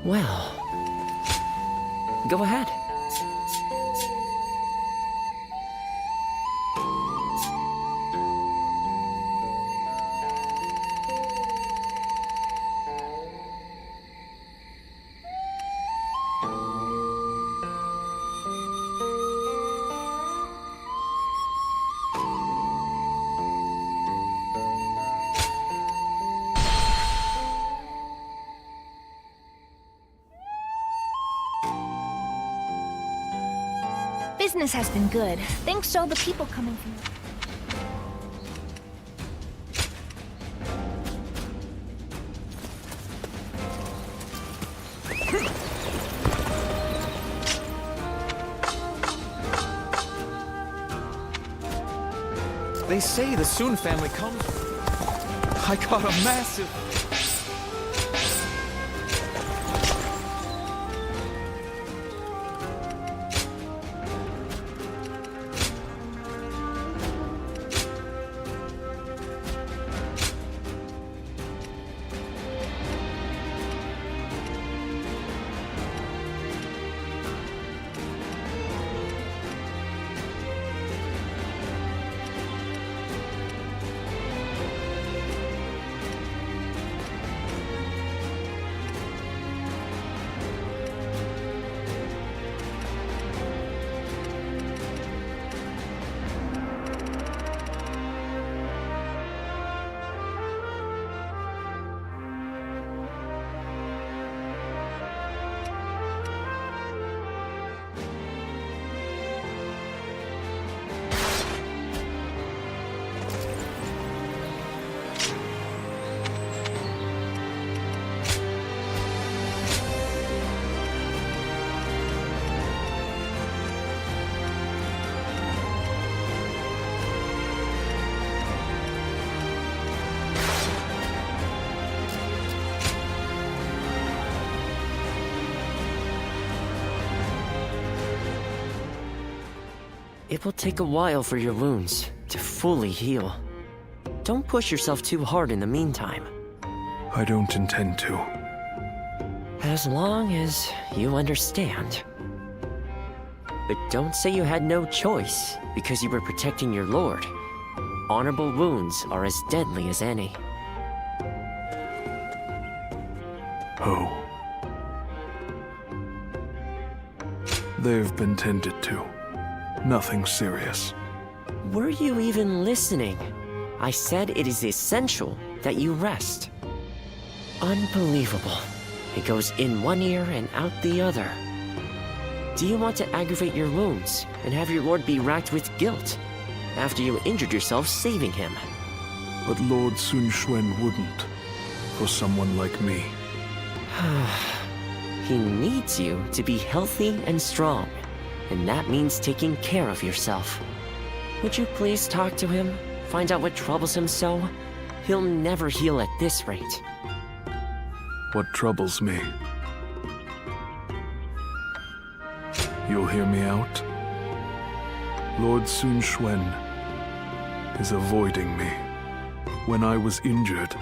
Well, go ahead. Business has been good, thanks to all the people coming from. They say the Soon family comes. I got a massive. It will take a while for your wounds to fully heal. Don't push yourself too hard in the meantime. I don't intend to. As long as you understand. But don't say you had no choice because you were protecting your lord. Honorable wounds are as deadly as any. Oh. They've been tended to. Nothing serious. Were you even listening? I said it is essential that you rest. Unbelievable. It goes in one ear and out the other. Do you want to aggravate your wounds and have your lord be racked with guilt after you injured yourself saving him? But Lord Sun Quan wouldn't. For someone like me. He needs you to be healthy and strong, and that means taking care of yourself. Would you please talk to him? Find out what troubles him so? He'll never heal at this rate. What troubles me? You'll hear me out? Lord Sun Quan is avoiding me. When I was injured,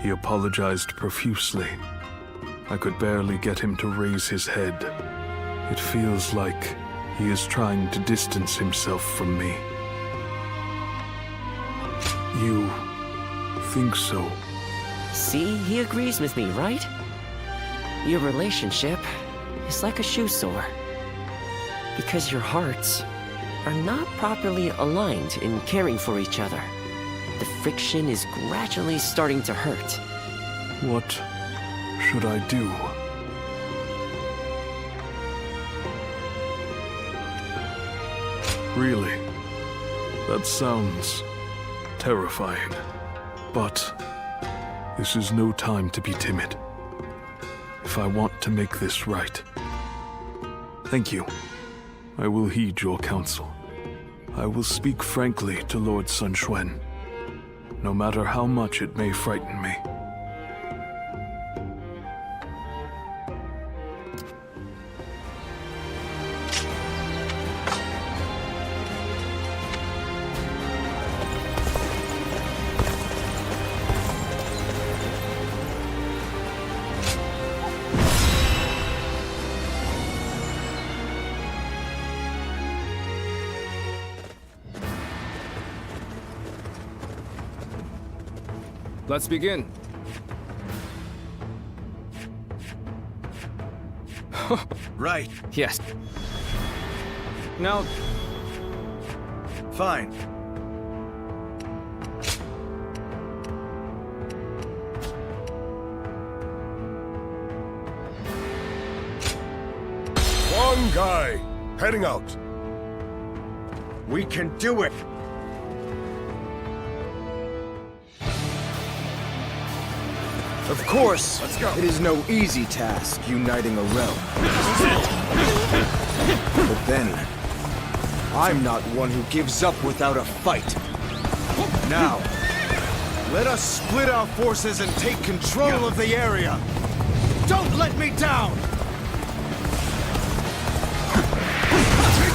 he apologized profusely. I could barely get him to raise his head. It feels like he is trying to distance himself from me. You think so? See, he agrees with me, right? Your relationship is like a shoe sore. Because your hearts are not properly aligned in caring for each other. The friction is gradually starting to hurt. What should I do? Really? That sounds terrifying. But this is no time to be timid. If I want to make this right. Thank you. I will heed your counsel. I will speak frankly to Lord Sun Quan, no matter how much it may frighten me. Let's begin. Right. Yes. Now, Fine. One guy, heading out. We can do it! Of course, Let's go. it is no easy task uniting a realm. But then, I'm not one who gives up without a fight. Now, let us split our forces and take control of the area. Don't let me down!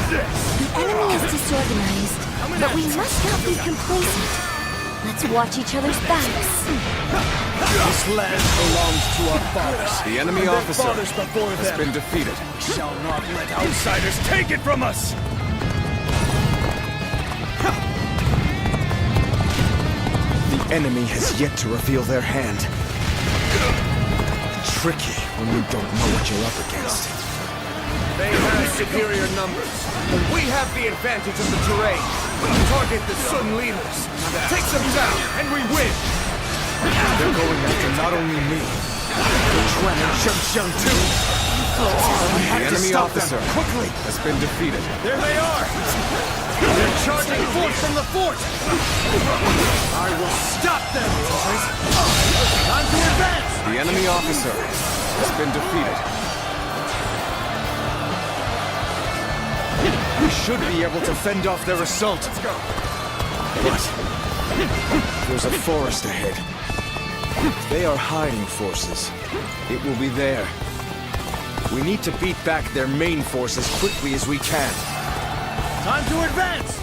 The enemy is disorganized, but we must not be complacent. Let's watch each other's backs. This land belongs to our fathers. the enemy And their officer fathers before has them. been defeated. We shall not let outsiders take it from us! The enemy has yet to reveal their hand. Tricky when you don't know what you're up against. They have superior numbers, but we have the advantage of the terrain. Target the Sun leaders. Take them down, and we win. They're going after not only me, but Quan and Sheng too. The enemy officer quickly. has been defeated. There they are! They're charging forth from the fort! I will stop them! Time to advance! The enemy officer has been defeated. We should be able to fend off their assault. Let's go. But there's a forest ahead. They are hiding forces. It will be there. We need to beat back their main force as quickly as we can. Time to advance!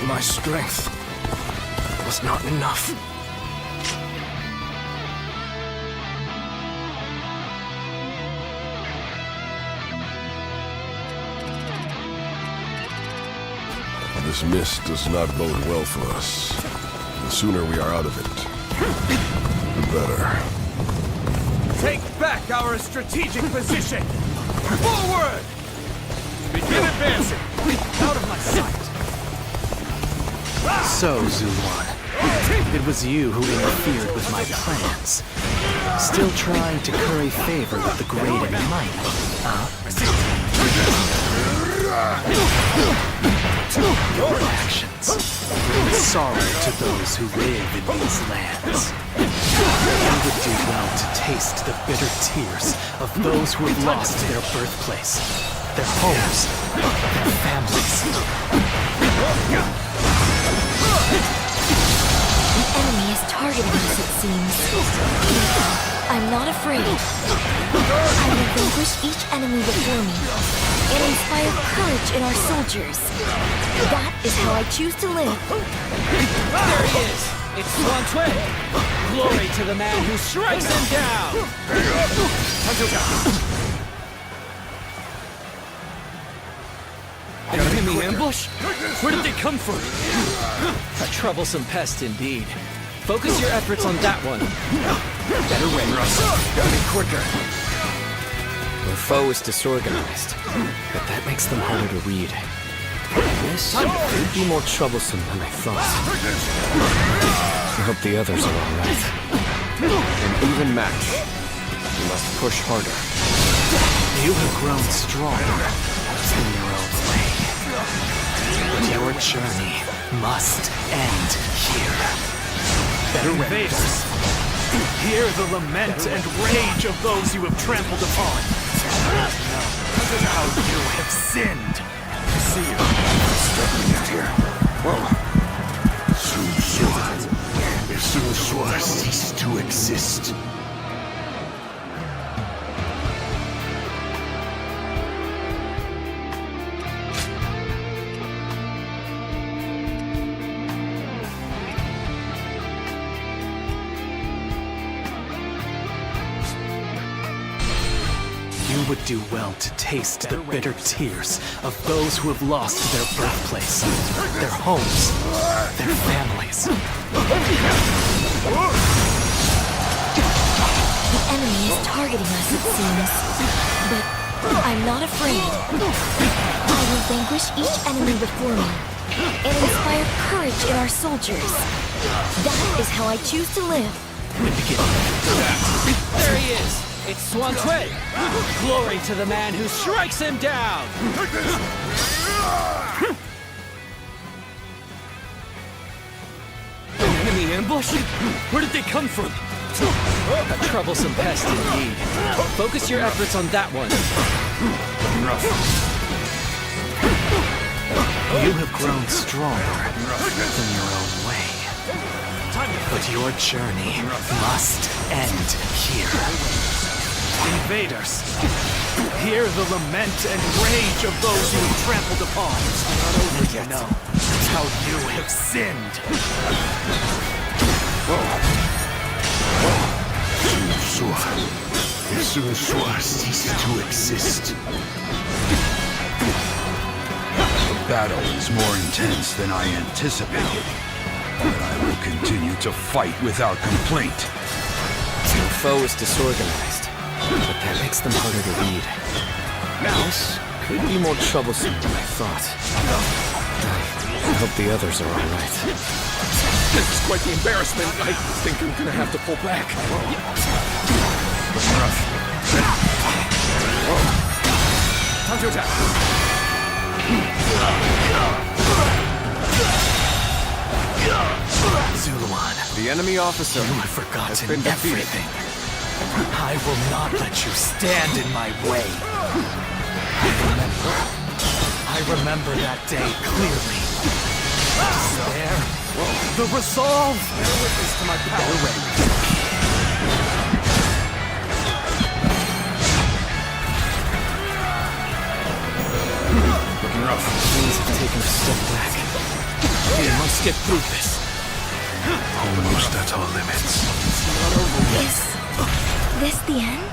My strength was not enough. This mist does not bode well for us. The sooner we are out of it, the better. Take back our strategic position! Forward! Begin advancing! Out of my sight! So, Zulwan, it was you who interfered with my plans. Still trying to curry favor with the great and mighty, huh? Your actions bring sorrow to those who live in these lands. You would do well to taste the bitter tears of those who have lost their birthplace, their homes, their families. The enemy is targeting us, it seems. I'm not afraid. I will vanquish each enemy before me and inspire courage in our soldiers. That is how I choose to live. There he is! It's Chuan Cui! Glory to the man who strikes him down! An enemy ambush? Where did they come from? A troublesome pest indeed. Focus your efforts on that one. Better win, Russ. Gotta be quicker. The foe is disorganized, but that makes them harder to read. This could be more troublesome than I thought. I hope the others are all right. An even match. We must push harder. You have grown stronger in your own way. But your journey must end here. Better invaders, hear the lament and rage of those you have trampled upon. How you have sinned. See you. Get here. Whoa. Soon cease to exist. You would do well to taste the bitter tears of those who have lost their birthplace, their homes, their families. The enemy is targeting us, it seems. But I'm not afraid. I will vanquish each enemy before me and inspire courage in our soldiers. That is how I choose to live. There he is! It's Swan Tui! Glory to the man who strikes him down! An enemy ambush? Where did they come from? A troublesome pest indeed. Focus your efforts on that one. You have grown stronger in your own way. But your journey must end here. Invaders! Hear the lament and rage of those you have trampled upon. You know how you have sinned. Soon ceases to exist. The battle is more intense than I anticipated, but I will continue to fight without complaint. Your foe is disorganized, but that makes them harder to read. This could be more troublesome than I thought. I hope the others are all right. This is quite the embarrassment. I think I'm gonna have to pull back. Looking rough. Time to attack. Zuluan, The enemy officer you have has forgotten been defeated. everything. I will not let you stand in my way. I remember that day clearly. Despair, the resolve, Witness to my power. the ready. Looking rough. Things have taken a step back. We must get through this. Almost at our limits. Is this the end?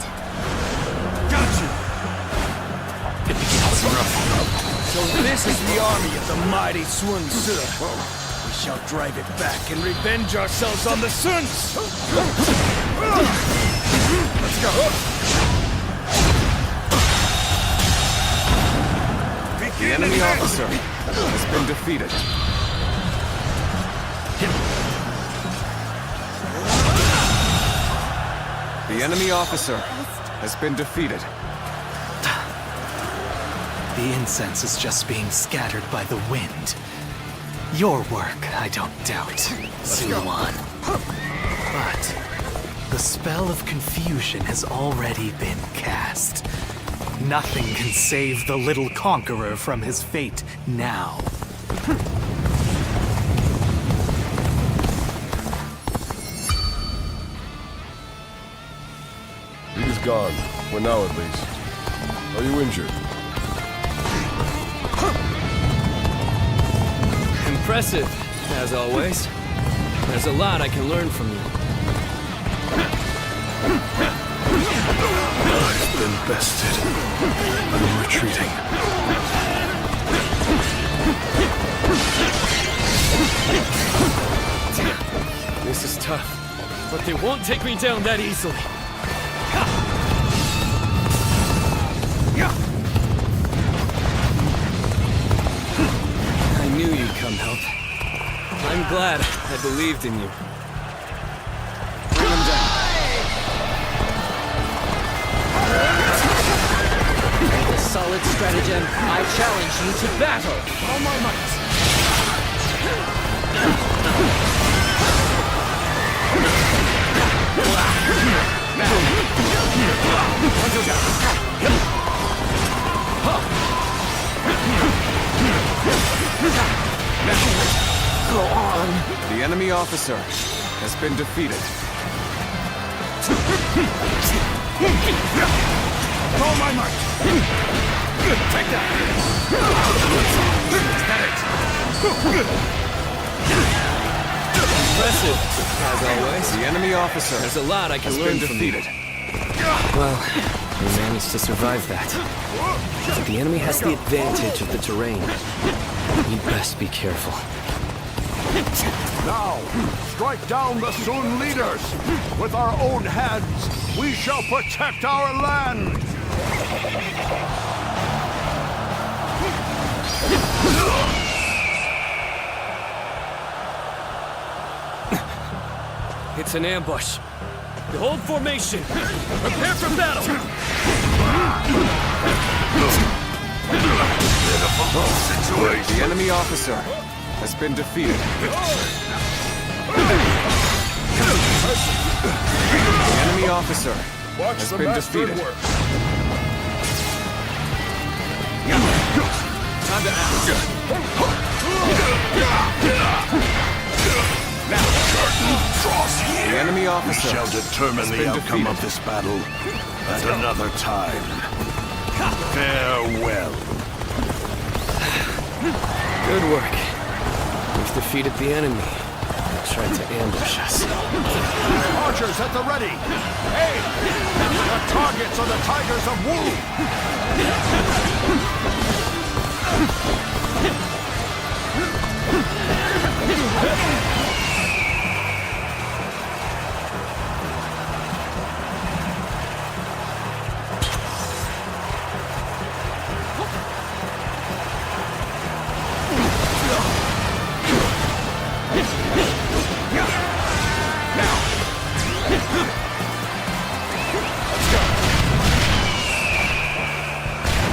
So this is the army of the mighty Sun Tzu. We shall drive it back and revenge ourselves on the Suns. Let's go. The enemy officer has been defeated. The enemy officer has been defeated. The incense is just being scattered by the wind. Your work, I don't doubt, Zuluan. But the spell of confusion has already been cast. Nothing can save the little conqueror from his fate now. He's gone. For now, at least. Are you injured? Impressive, as always. There's a lot I can learn from you. I've been bested. I'm retreating. This is tough, but they won't take me down that easily. I knew you'd come help. I'm glad I believed in you. Bring him down. With a solid stratagem, I challenge you to battle. All my might. Go on. The enemy officer has been defeated. All my might. Take that. Is that Impressive, as always. The enemy officer There's a lot I can has learn been from defeated. you. Well, We managed to survive that. But the enemy has the advantage of the terrain. You'd best be careful. Now, strike down the Sun leaders! With our own hands, we shall protect our land! It's an ambush. Hold formation! Prepare for battle! The enemy officer has been defeated. The enemy officer has been defeated. Time to The enemy officer We shall determine the outcome of this battle at another time. Farewell. Good work. We've defeated the enemy. They tried to ambush us. Archers at the ready! Hey! The targets are the Tigers of Wu!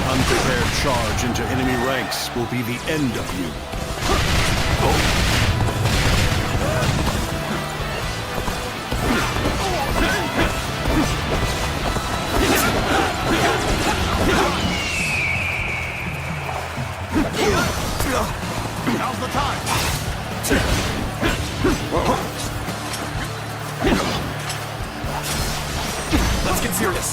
Unprepared charge into enemy ranks will be the end of you. Now's the time! Let's get serious.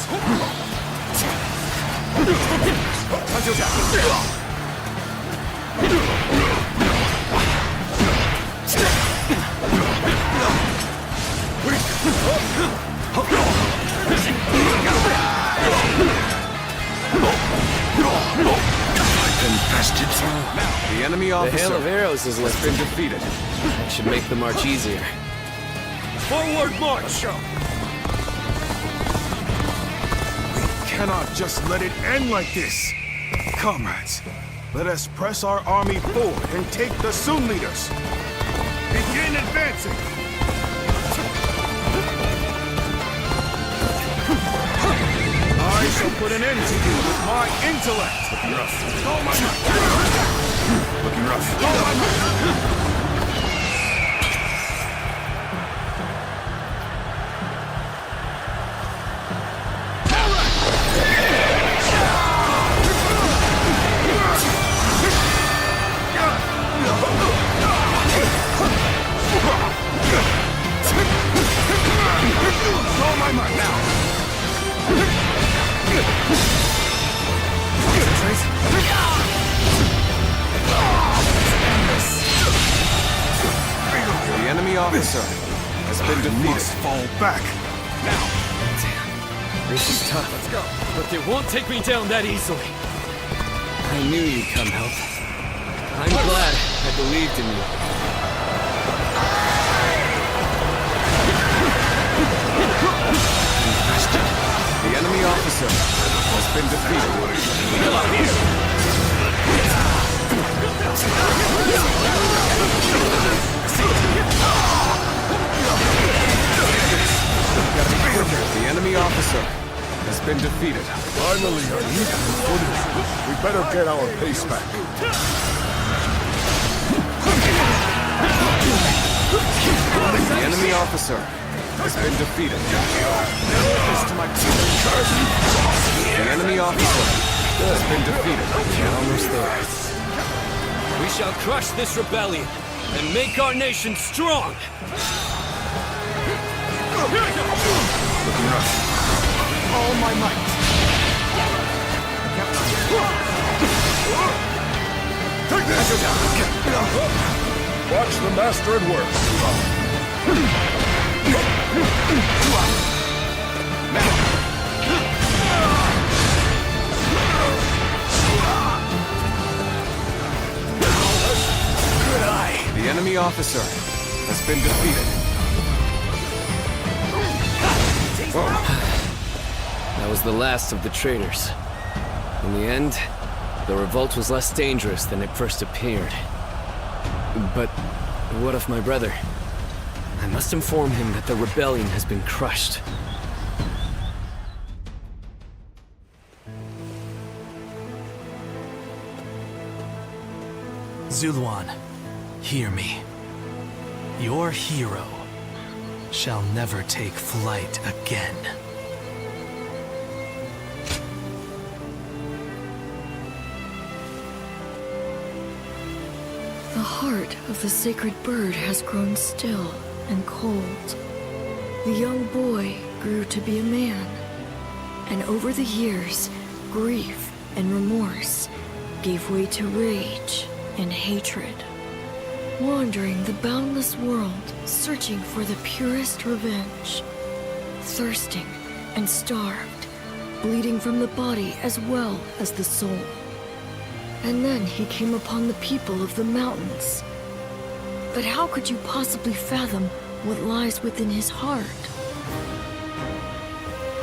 The enemy The hail officer of arrows has has been defeated. That should make the march easier. Forward march! Cannot just let it end like this. Comrades, let us press our army forward and take the Sun leaders. Begin advancing. I shall put an end to you with my intellect. Looking rough. Looking rough. The enemy officer has been defeated. Must fall back. This is tough. Let's go. But they won't take me down that easily. I knew you'd come help. I'm glad I believed in you. The enemy officer has been defeated. The enemy officer has been defeated. Finally, our youthful footage. We better get our pace back. The enemy officer has been defeated. The enemy officer has been defeated. We're almost there. We shall crush this rebellion and make our nation strong! Looking rough. All my might. Take this! Watch the master at work. officer has been defeated. That was the last of the traitors. In the end, the revolt was less dangerous than it first appeared. But what of my brother? I must inform him that the rebellion has been crushed. Zuluan, hear me. Your hero shall never take flight again. The heart of the sacred bird has grown still and cold. The young boy grew to be a man, and over the years, grief and remorse gave way to rage and hatred. Wandering the boundless world, searching for the purest revenge. Thirsting and starved, bleeding from the body as well as the soul. And then he came upon the people of the mountains. But how could you possibly fathom what lies within his heart?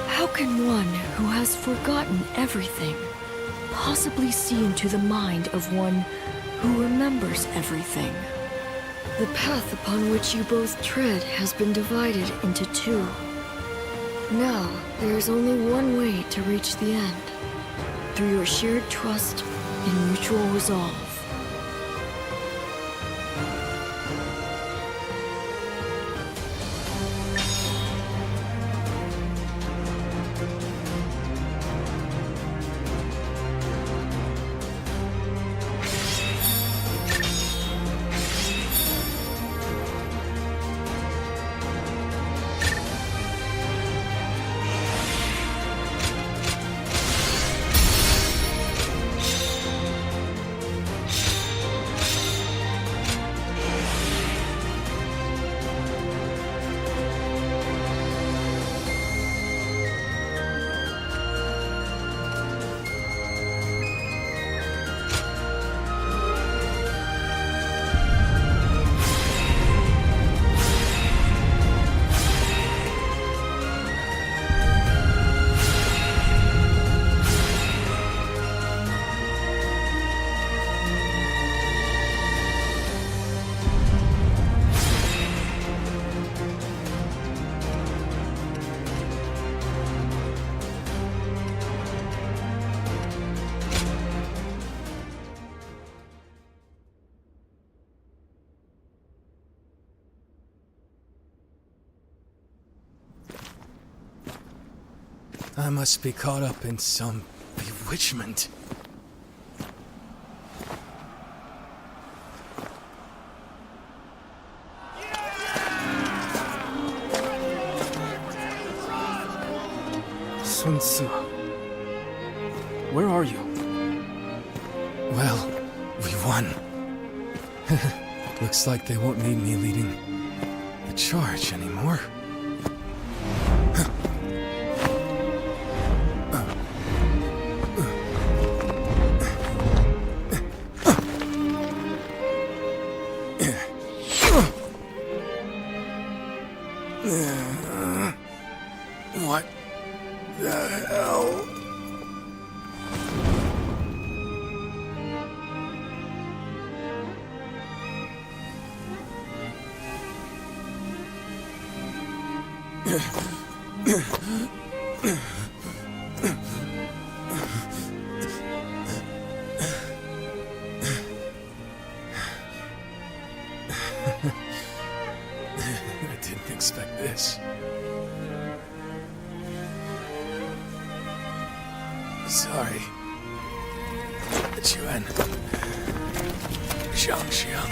How can one who has forgotten everything possibly see into the mind of one who remembers everything? The path upon which you both tread has been divided into two. Now, there is only one way to reach the end, through your shared trust and mutual resolve. I must be caught up in some bewitchment. Sun Tzu, where are you? Well, we won. Looks like they won't need me leading the charge anymore. What the hell? I didn't expect this. Sorry. Chuan. Xiang.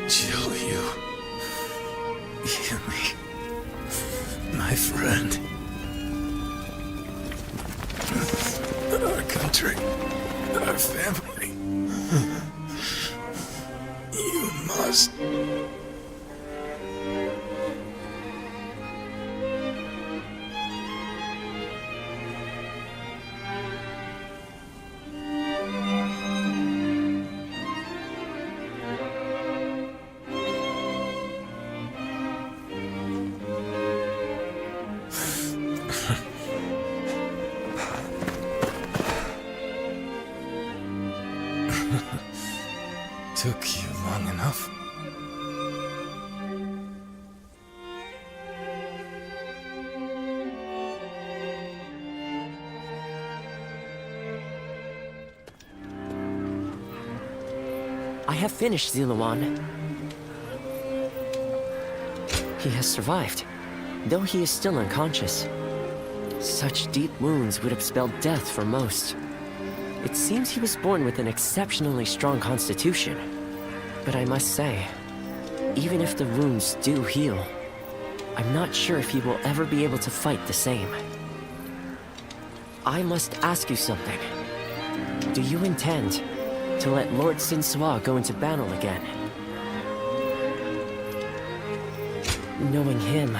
Jiu Yu. Hear me. My friend. Our country. Our family. You must... I have finished Zilawan. He has survived, though he is still unconscious. Such deep wounds would have spelled death for most. It seems he was born with an exceptionally strong constitution. But I must say, even if the wounds do heal, I'm not sure if he will ever be able to fight the same. I must ask you something. Do you intend to let Lord Sinsoa go into battle again? Knowing him,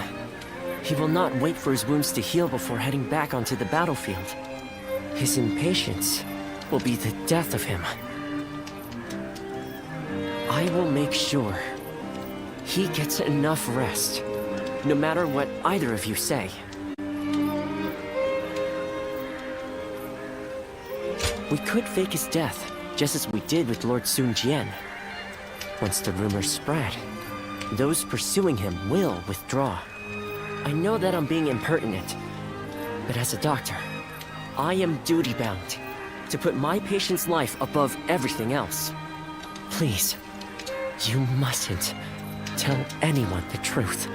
he will not wait for his wounds to heal before heading back onto the battlefield. His impatience will be the death of him. I will make sure he gets enough rest, no matter what either of you say. We could fake his death, just as we did with Lord Sun Jian. Once the rumors spread, those pursuing him will withdraw. I know that I'm being impertinent, but as a doctor, I am duty-bound to put my patient's life above everything else. Please, you mustn't tell anyone the truth.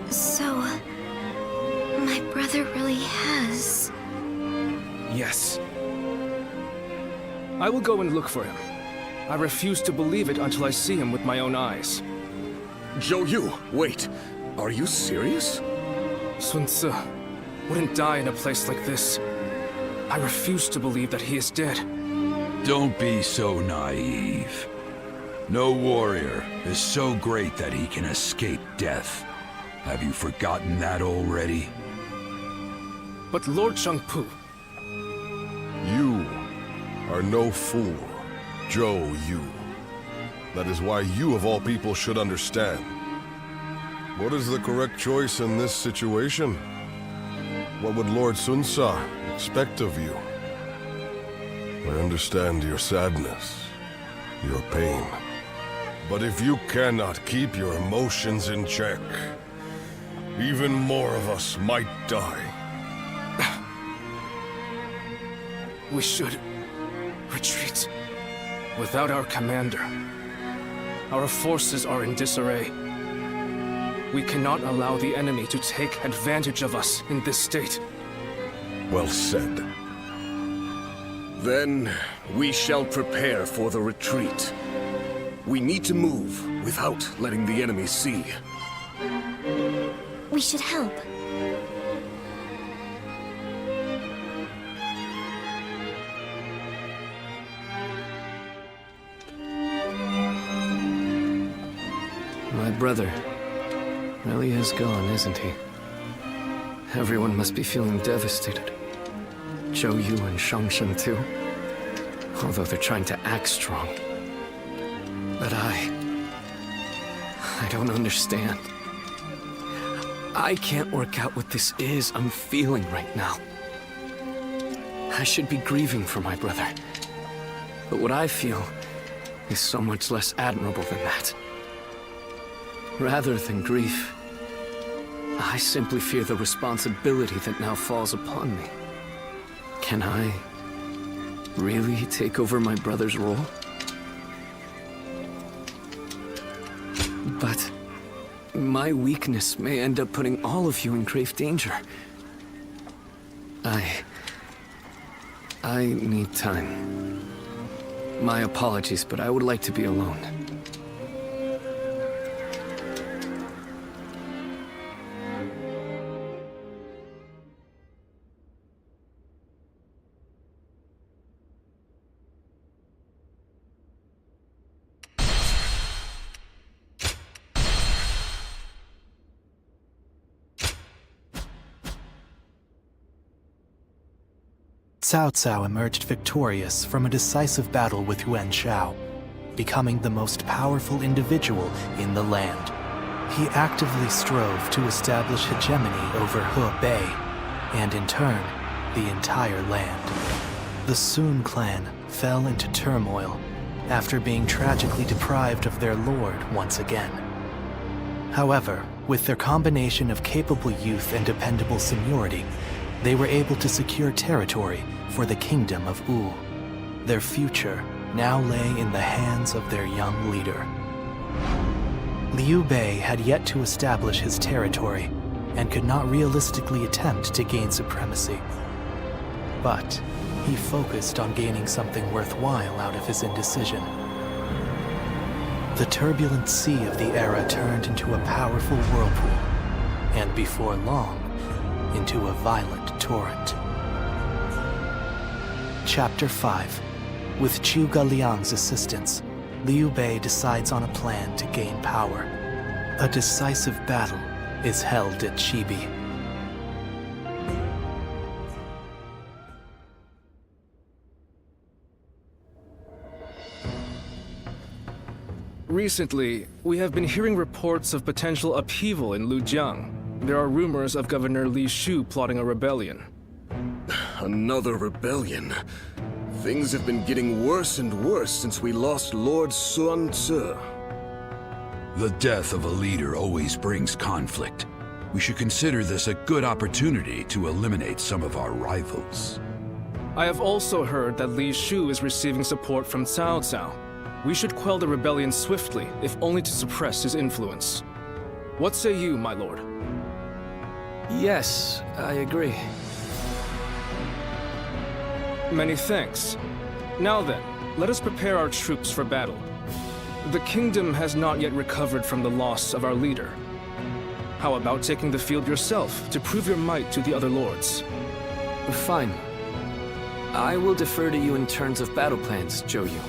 So, my brother really has... Yes. I will go and look for him. I refuse to believe it until I see him with my own eyes. Zhou Yu, wait. Are you serious? Sun Ce wouldn't die in a place like this. I refuse to believe that he is dead. Don't be so naive. No warrior is so great that he can escape death. Have you forgotten that already? But Lord Shangpu... You are no fool, Zhou Yu. That is why you of all people should understand. What is the correct choice in this situation? What would Lord Sun Ce expect of you? I understand your sadness, your pain. But if you cannot keep your emotions in check, even more of us might die. We should retreat. Without our commander, our forces are in disarray. We cannot allow the enemy to take advantage of us in this state. Well said. Then we shall prepare for the retreat. We need to move without letting the enemy see. We should help. My brother really is gone, isn't he? Everyone must be feeling devastated. Zhou Yu and Shangshen too. Although they're trying to act strong. But I don't understand. I can't work out what this is I'm feeling right now. I should be grieving for my brother. But what I feel is so much less admirable than that. Rather than grief, I simply fear the responsibility that now falls upon me. Can I really take over my brother's role? But my weakness may end up putting all of you in grave danger. I need time. My apologies, but I would like to be alone. Cao Cao emerged victorious from a decisive battle with Yuan Shao, becoming the most powerful individual in the land. He actively strove to establish hegemony over Hebei, and in turn, the entire land. The Sun clan fell into turmoil after being tragically deprived of their lord once again. However, with their combination of capable youth and dependable seniority, they were able to secure territory for the Kingdom of Wu. Their future now lay in the hands of their young leader. Liu Bei had yet to establish his territory and could not realistically attempt to gain supremacy. But he focused on gaining something worthwhile out of his indecision. The turbulent sea of the era turned into a powerful whirlpool, and before long, into a violent torrent. Chapter 5. With Zhuge Liang's assistance, Liu Bei decides on a plan to gain power. A decisive battle is held at Chibi. Recently, we have been hearing reports of potential upheaval in Lujiang. There are rumors of Governor Li Shu plotting a rebellion. Another rebellion. Things have been getting worse and worse since we lost Lord Sun Tzu. The death of a leader always brings conflict. We should consider this a good opportunity to eliminate some of our rivals. I have also heard that Li Shu is receiving support from Cao Cao. We should quell the rebellion swiftly, if only to suppress his influence. What say you, my lord? Yes, I agree. Many thanks. Now then, let us prepare our troops for battle. The kingdom has not yet recovered from the loss of our leader. How about taking the field yourself to prove your might to the other lords? Fine. I will defer to you in terms of battle plans, Zhou Yu.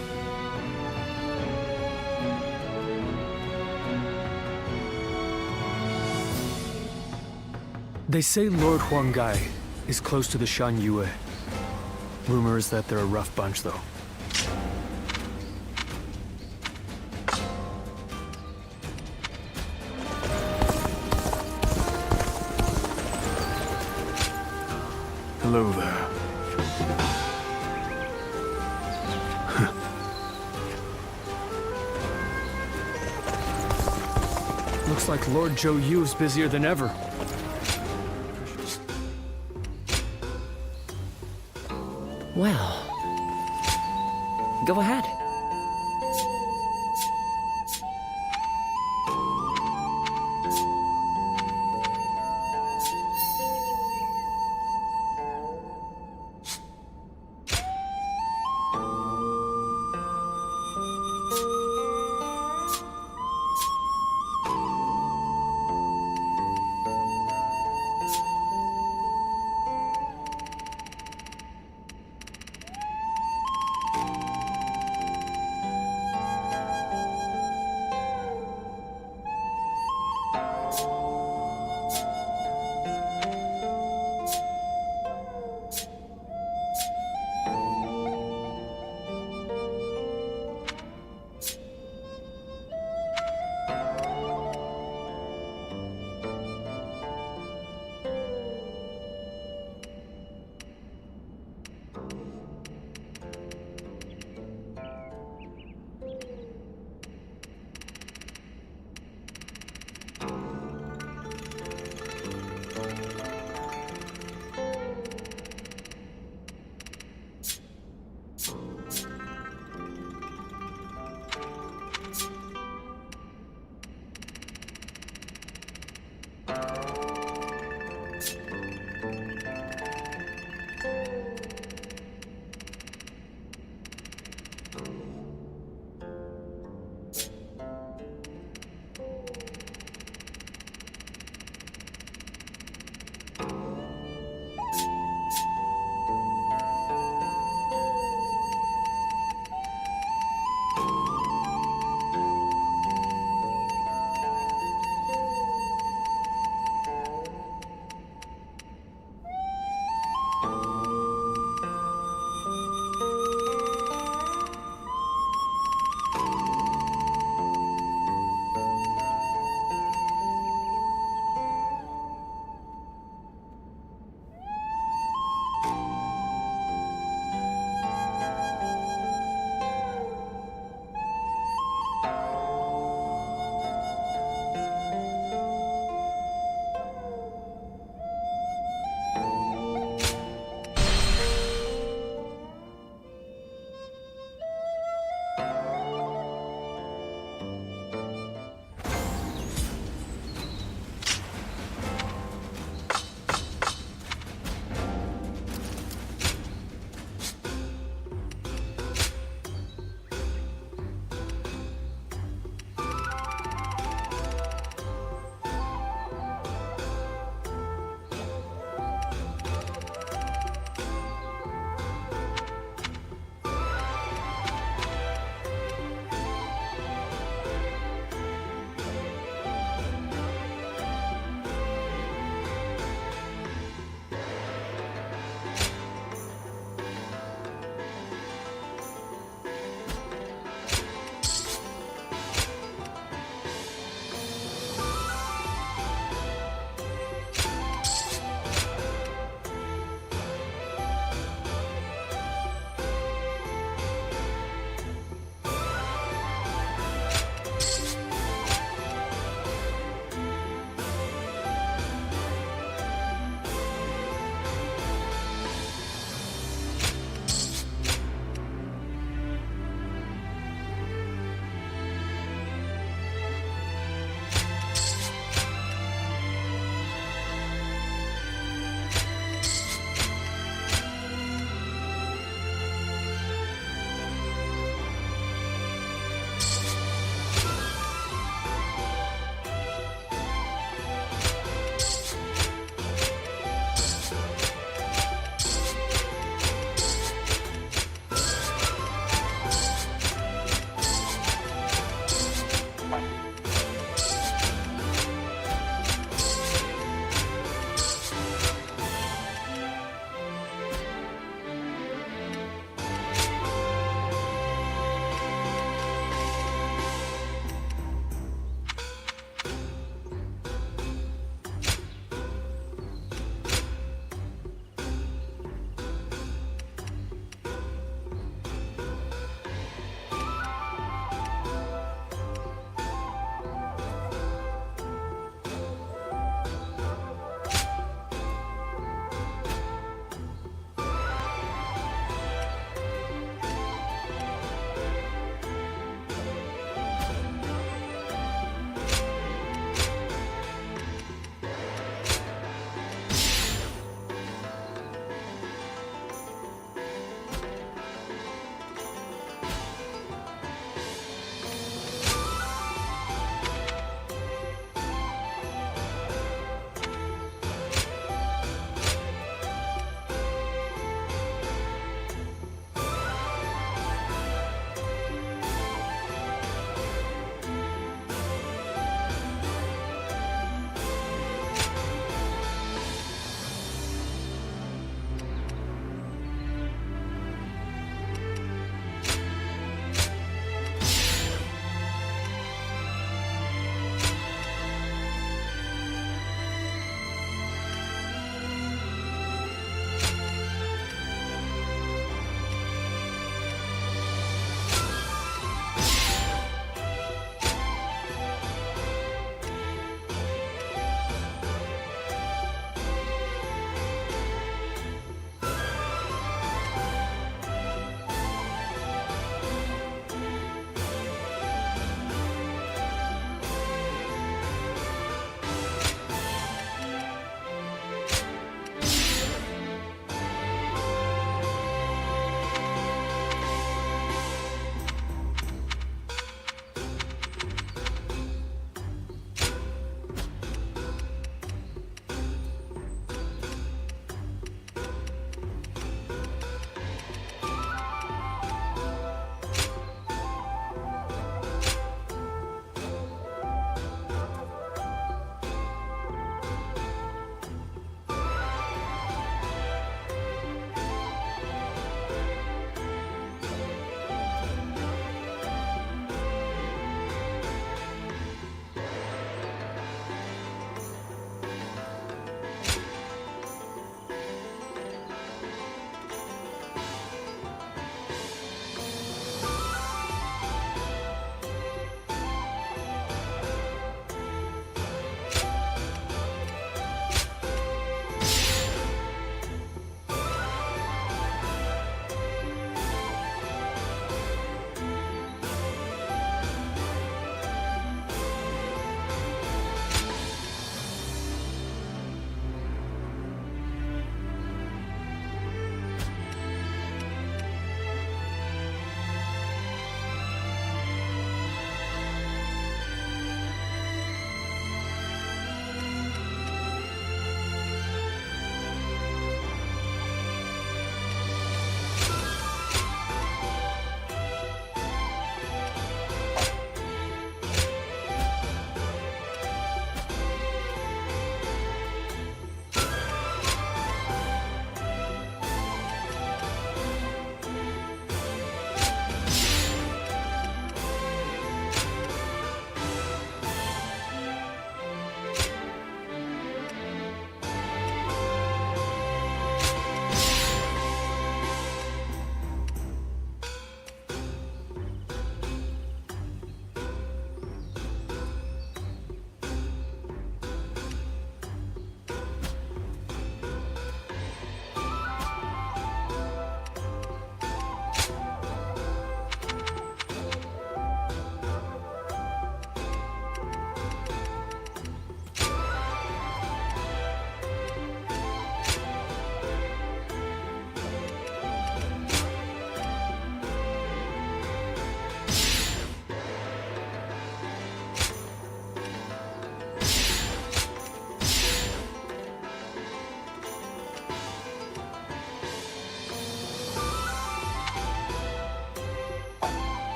They say Lord Huanggai is close to the Shan Yue. Rumor is that they're a rough bunch, though. Hello there. Looks like Lord Zhou Yu's busier than ever. Well, go ahead.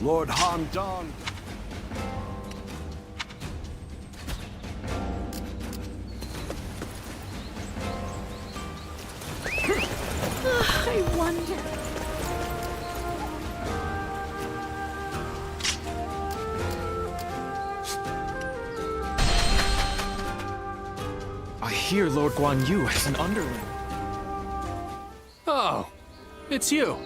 Lord Han Don. I wonder. I hear Lord Guan Yu has an underling. Oh, it's you.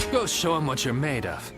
Go show him what you're made of.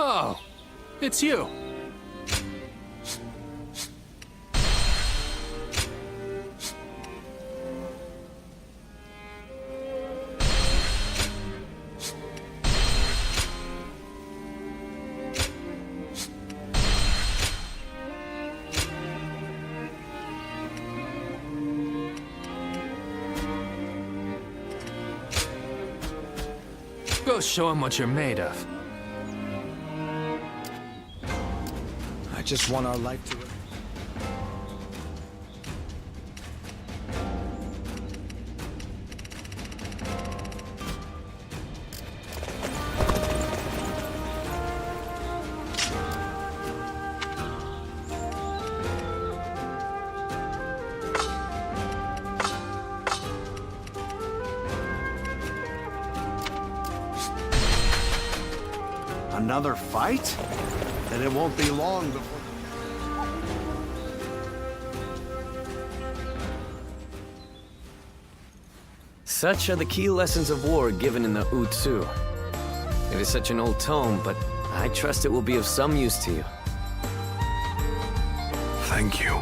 Oh, it's you. Go show him what you're made of. I just want our life to... Another fight? Then it won't be long before... Such are the key lessons of war given in the Utsu. It is such an old tome, but I trust it will be of some use to you. Thank you.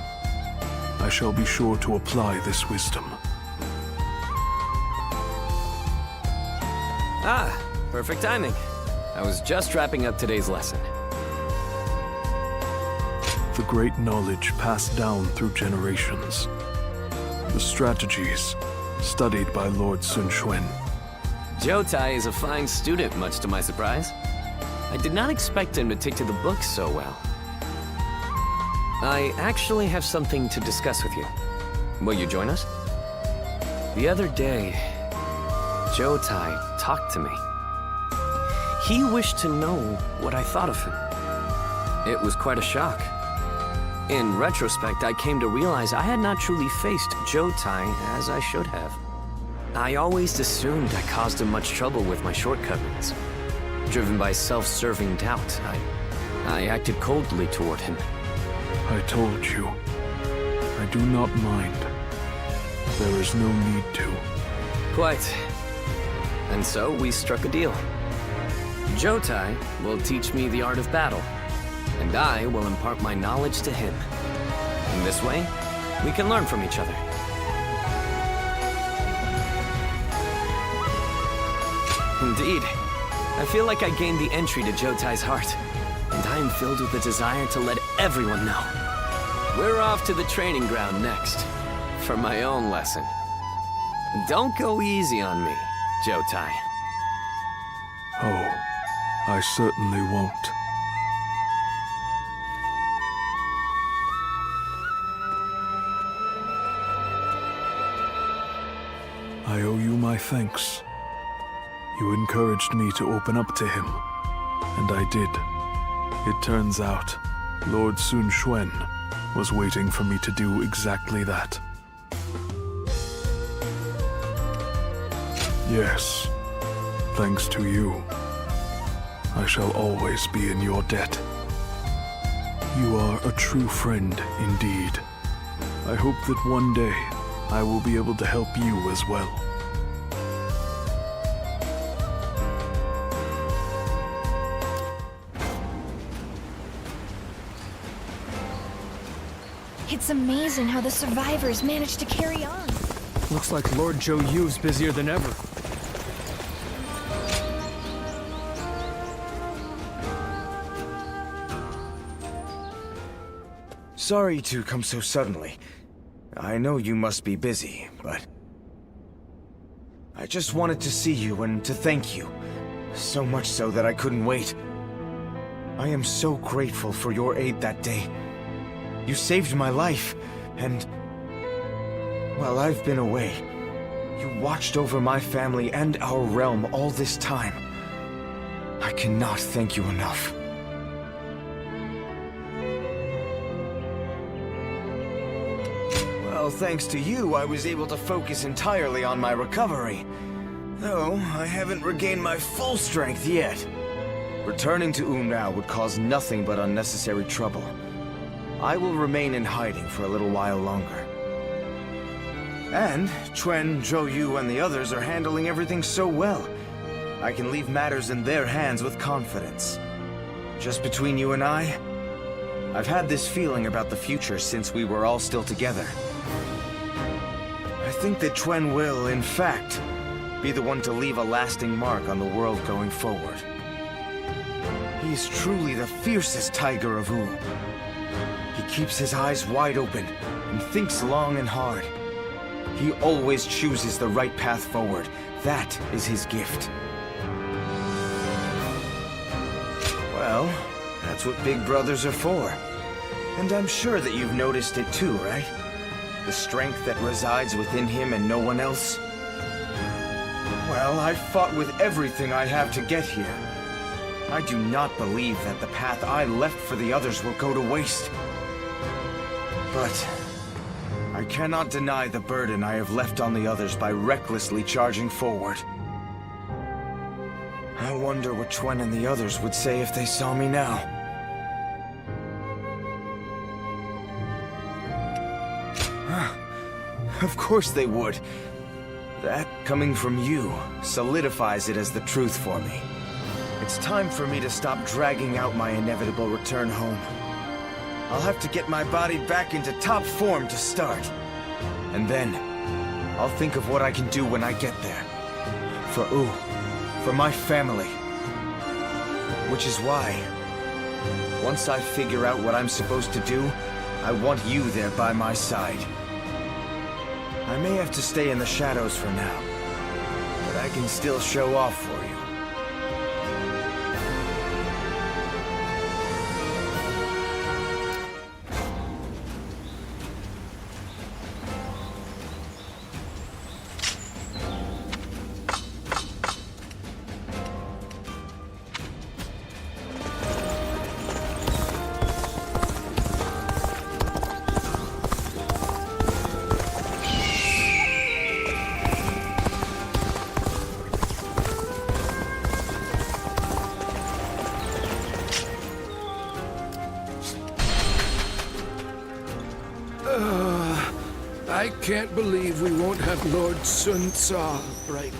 I shall be sure to apply this wisdom. Ah, perfect timing. I was just wrapping up today's lesson. The great knowledge passed down through generations. The strategies studied by Lord Sun Quan. Jotai is a fine student, much to my surprise. I did not expect him to take to the books so well. I actually have something to discuss with you. Will you join us? The other day, Jotai talked to me. He wished to know what I thought of him. It was quite a shock. In retrospect, I came to realize I had not truly faced Jotai as I should have. I always assumed I caused him much trouble with my shortcomings. Driven by self-serving doubt, I acted coldly toward him. I told you. I do not mind. There is no need to. Quite. And so we struck a deal. Jotai will teach me the art of battle, and I will impart my knowledge to him. In this way, we can learn from each other. Indeed. I feel like I gained the entry to Jotai's heart, and I am filled with the desire to let everyone know. We're off to the training ground next, for my own lesson. Don't go easy on me, Jotai. Oh, I certainly won't. I owe you my thanks. You encouraged me to open up to him, and I did. It turns out, Lord Sun Quan was waiting for me to do exactly that. Yes, thanks to you, I shall always be in your debt. You are a true friend indeed. I hope that one day I will be able to help you as well. It's amazing how the survivors managed to carry on. Looks like Lord Zhou Yu's busier than ever. Sorry to come so suddenly. I know you must be busy, but I just wanted to see you and to thank you. So much so that I couldn't wait. I am so grateful for your aid that day. You saved my life, and while I've been away, you watched over my family and our realm all this time. I cannot thank you enough. Well, thanks to you, I was able to focus entirely on my recovery. Though, I haven't regained my full strength yet. Returning to Umnao would cause nothing but unnecessary trouble. I will remain in hiding for a little while longer. And Quan, Zhou Yu, and the others are handling everything so well. I can leave matters in their hands with confidence. Just between you and I've had this feeling about the future since we were all still together. I think that Quan will, in fact, be the one to leave a lasting mark on the world going forward. He is truly the fiercest tiger of Wu. He keeps his eyes wide open and thinks long and hard. He always chooses the right path forward. That is his gift. Well, that's what big brothers are for. And I'm sure that you've noticed it too, right? The strength that resides within him and no one else. Well, I've fought with everything I have to get here. I do not believe that the path I left for the others will go to waste. But I cannot deny the burden I have left on the others by recklessly charging forward. I wonder what Quan and the others would say if they saw me now. Of course they would. That, coming from you, solidifies it as the truth for me. It's time for me to stop dragging out my inevitable return home. I'll have to get my body back into top form to start. And then, I'll think of what I can do when I get there. For Ooh, for my family. Which is why, once I figure out what I'm supposed to do, I want you there by my side. I may have to stay in the shadows for now, but I can still show off for you. I can't believe we won't have Lord Sun Tsa right now.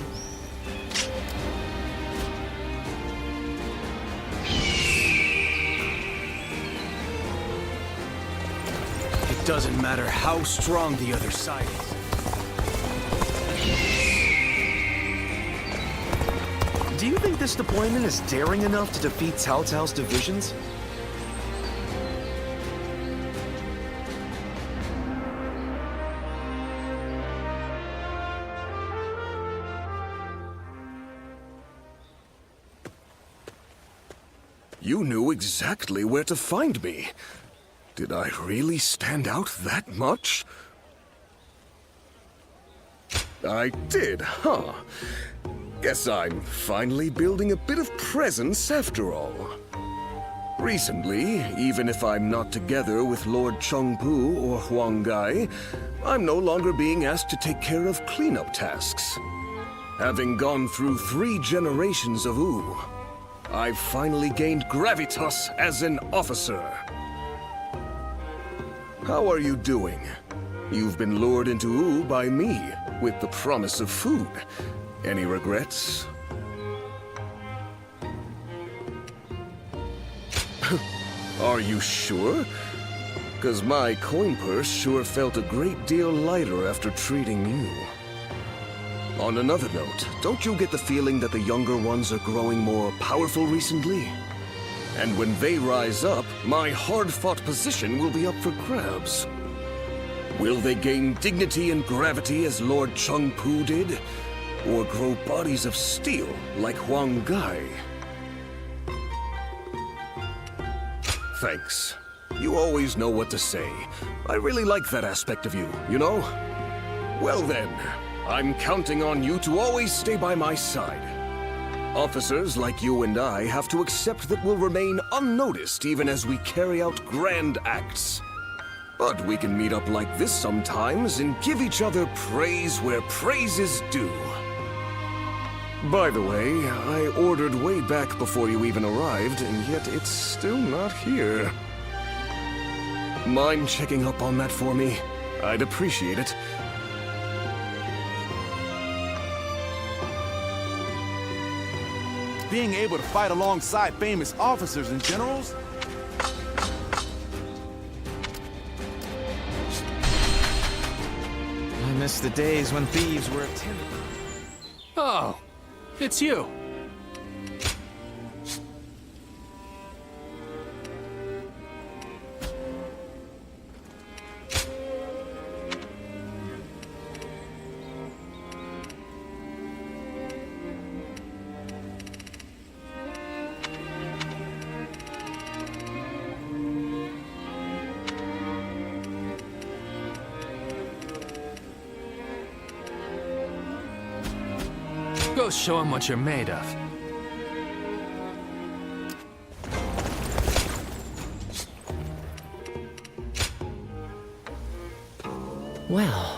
It doesn't matter how strong the other side is. Do you think this deployment is daring enough to defeat Cao Cao's divisions? You knew exactly where to find me. Did I really stand out that much? I did, huh? Guess I'm finally building a bit of presence after all. Recently, even if I'm not together with Lord Chengpu or Huang Gai, I'm no longer being asked to take care of cleanup tasks. Having gone through 3 generations of Wu, I've finally gained gravitas as an officer. How are you doing? You've been lured into Wu by me, with the promise of food. Any regrets? Are you sure? 'Cause my coin purse sure felt a great deal lighter after treating you. On another note, don't you get the feeling that the younger ones are growing more powerful recently? And when they rise up, my hard-fought position will be up for grabs. Will they gain dignity and gravity as Lord Chengpu did? Or grow bodies of steel like Huang Gai? Thanks. You always know what to say. I really like that aspect of you, you know? Well then, I'm counting on you to always stay by my side. Officers like you and I have to accept that we'll remain unnoticed even as we carry out grand acts. But we can meet up like this sometimes and give each other praise where praise is due. By the way, I ordered way back before you even arrived, and yet it's still not here. Mind checking up on that for me? I'd appreciate it. Being able to fight alongside famous officers and generals? I miss the days when thieves were timid. Oh, it's you. Go show him what you're made of. Well...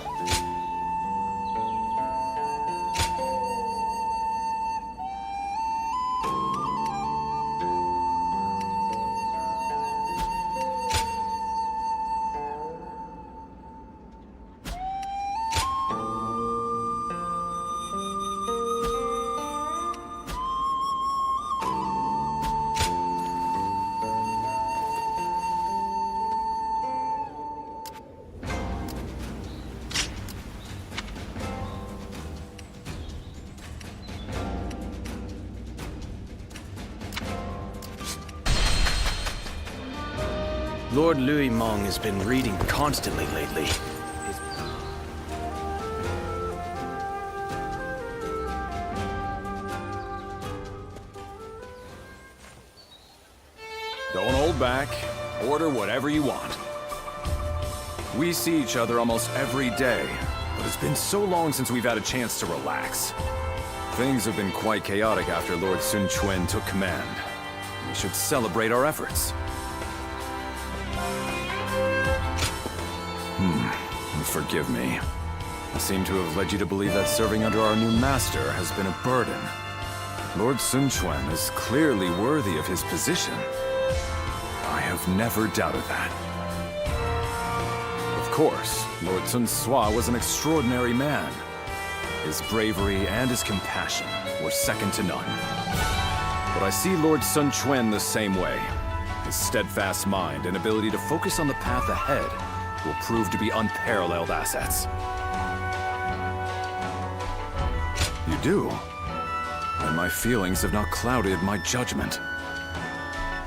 Lord Louis Mong has been reading constantly lately. Don't hold back. Order whatever you want. We see each other almost every day, but it's been so long since we've had a chance to relax. Things have been quite chaotic after Lord Sun Quan took command. We should celebrate our efforts. Forgive me. I seem to have led you to believe that serving under our new master has been a burden. Lord Sun Quan is clearly worthy of his position. I have never doubted that. Of course, Lord Sun Sua was an extraordinary man. His bravery and his compassion were second to none. But I see Lord Sun Quan the same way. His steadfast mind and ability to focus on the path ahead will prove to be unparalleled assets. You do? And my feelings have not clouded my judgment.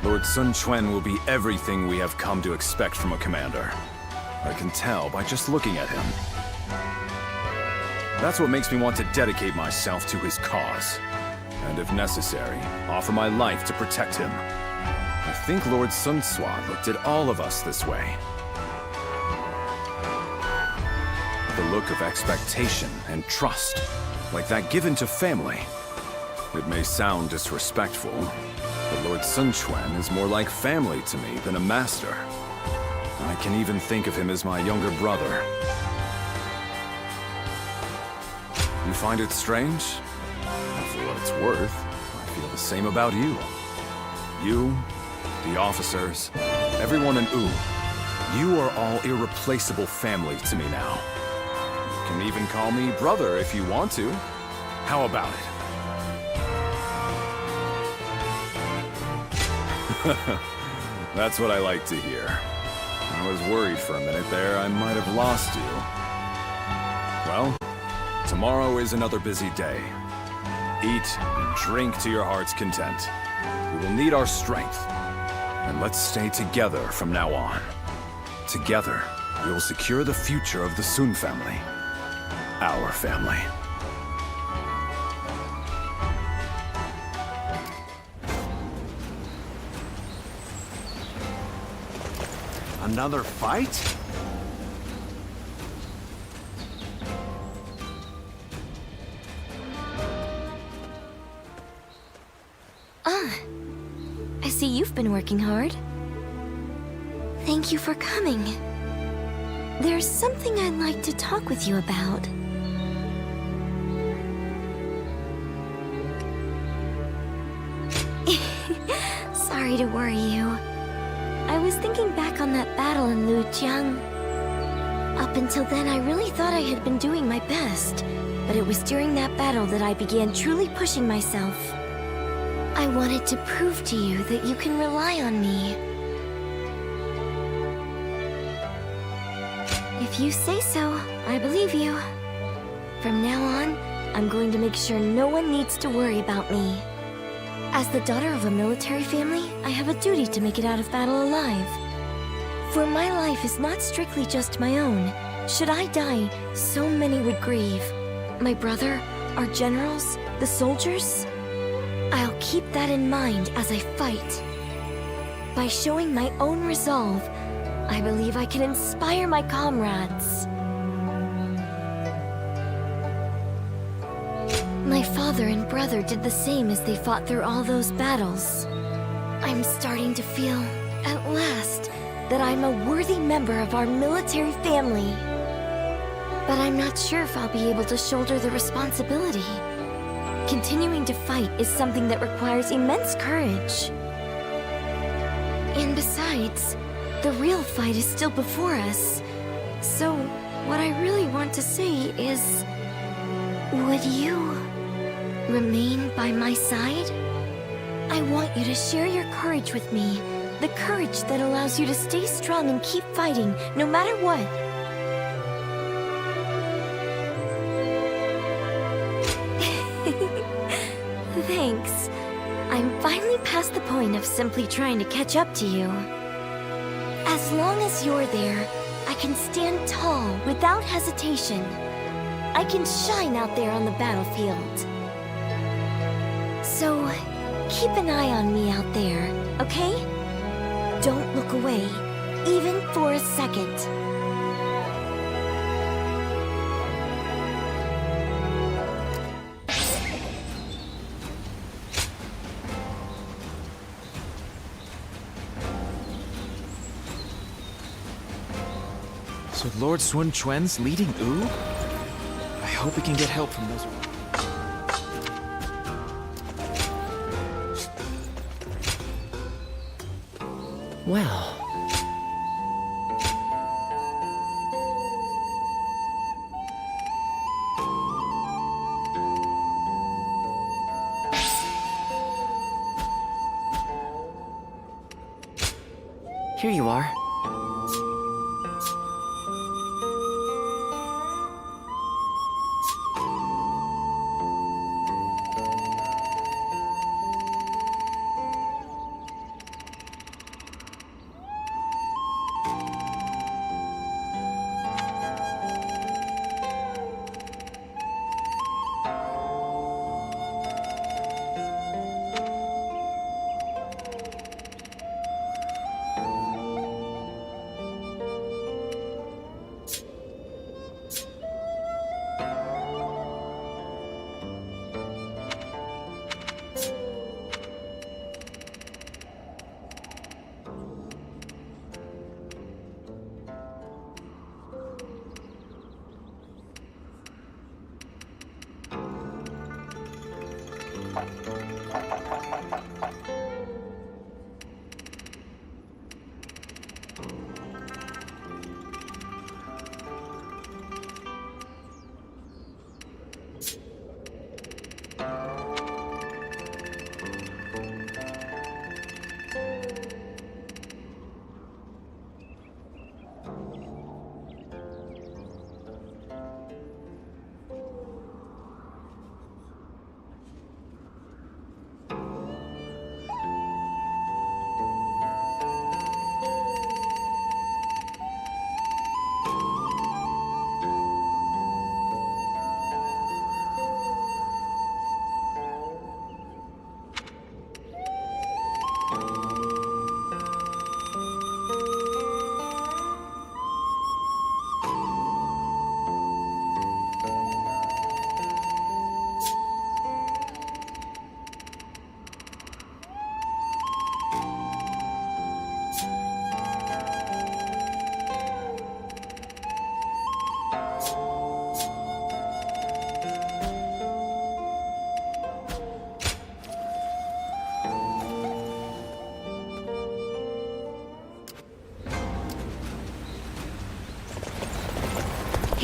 Lord Sun Quan will be everything we have come to expect from a commander. I can tell by just looking at him. That's what makes me want to dedicate myself to his cause. And if necessary, offer my life to protect him. I think Lord Sun Sua looked at all of us this way. The look of expectation and trust, like that given to family. It may sound disrespectful, but Lord Sun Quan is more like family to me than a master. I can even think of him as my younger brother. You find it strange? Well, for what it's worth, I feel the same about you. You, the officers, everyone in Wu. You are all irreplaceable family to me now. You can even call me brother if you want to. How about it? That's what I like to hear. I was worried for a minute there I might have lost you. Well, tomorrow is another busy day. Eat and drink to your heart's content. We will need our strength. And let's stay together from now on. Together, we will secure the future of the Sun family. Our family. Another fight? I see you've been working hard. Thank you for coming. There's something I'd like to talk with you about. Sorry to worry you. I was thinking back on that battle in Lujiang. Up until then, I really thought I had been doing my best, but it was during that battle that I began truly pushing myself. I wanted to prove to you that you can rely on me. If you say so, I believe you. From now on, I'm going to make sure no one needs to worry about me. As the daughter of a military family, I have a duty to make it out of battle alive. For my life is not strictly just my own. Should I die, so many would grieve. My brother, our generals, the soldiers? I'll keep that in mind as I fight. By showing my own resolve, I believe I can inspire my comrades. My father and brother did the same as they fought through all those battles. I'm starting to feel, at last, that I'm a worthy member of our military family. But I'm not sure if I'll be able to shoulder the responsibility. Continuing to fight is something that requires immense courage. And besides, the real fight is still before us. So, what I really want to say is... would you remain by my side? I want you to share your courage with me. The courage that allows you to stay strong and keep fighting, no matter what. Thanks. I'm finally past the point of simply trying to catch up to you. As As long as you're there, I can stand tall without hesitation. I can shine out there on the battlefield. So, keep an eye on me out there, okay? Don't look away, even for a second. So Lord Sun Quan's leading Wu? I hope we can get help from those... Well... Here you are.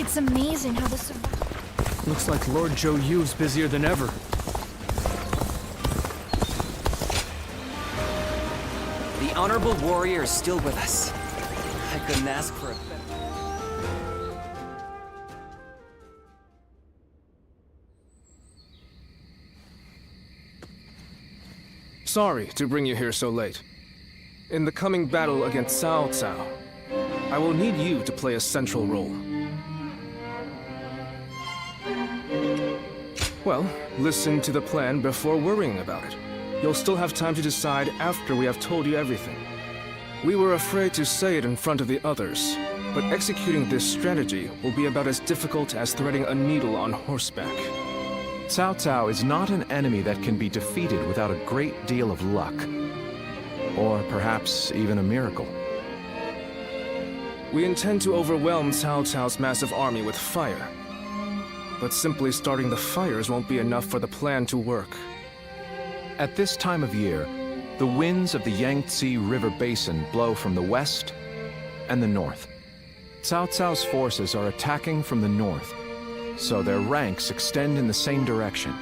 It's amazing how the Looks like Lord Zhou Yu's busier than ever. The honorable warrior is still with us. I couldn't ask for a better... Sorry to bring you here so late. In the coming battle against Cao Cao, I will need you to play a central role. Well, listen to the plan before worrying about it. You'll still have time to decide after we have told you everything. We were afraid to say it in front of the others, but executing this strategy will be about as difficult as threading a needle on horseback. Cao Cao is not an enemy that can be defeated without a great deal of luck. Or perhaps even a miracle. We intend to overwhelm Cao Cao's massive army with fire. But simply starting the fires won't be enough for the plan to work. At this time of year, the winds of the Yangtze River Basin blow from the west and the north. Cao Cao's forces are attacking from the north, so their ranks extend in the same direction.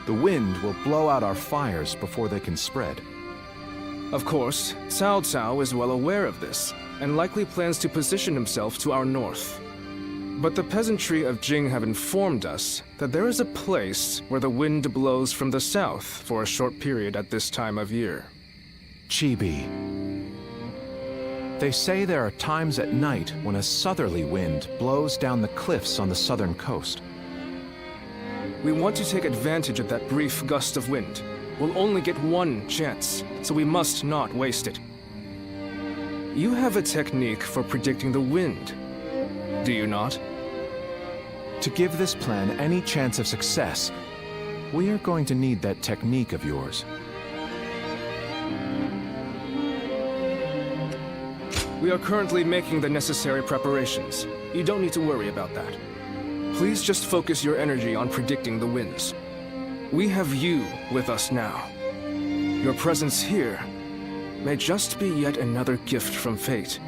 The wind will blow out our fires before they can spread. Of course, Cao Cao is well aware of this, and likely plans to position himself to our north. But the peasantry of Jing have informed us that there is a place where the wind blows from the south for a short period at this time of year. Chibi. They say there are times at night when a southerly wind blows down the cliffs on the southern coast. We want to take advantage of that brief gust of wind. We'll only get one chance, so we must not waste it. You have a technique for predicting the wind, do you not? To give this plan any chance of success, we are going to need that technique of yours. We are currently making the necessary preparations. You don't need to worry about that. Please just focus your energy on predicting the winds. We have you with us now. Your presence here may just be yet another gift from fate.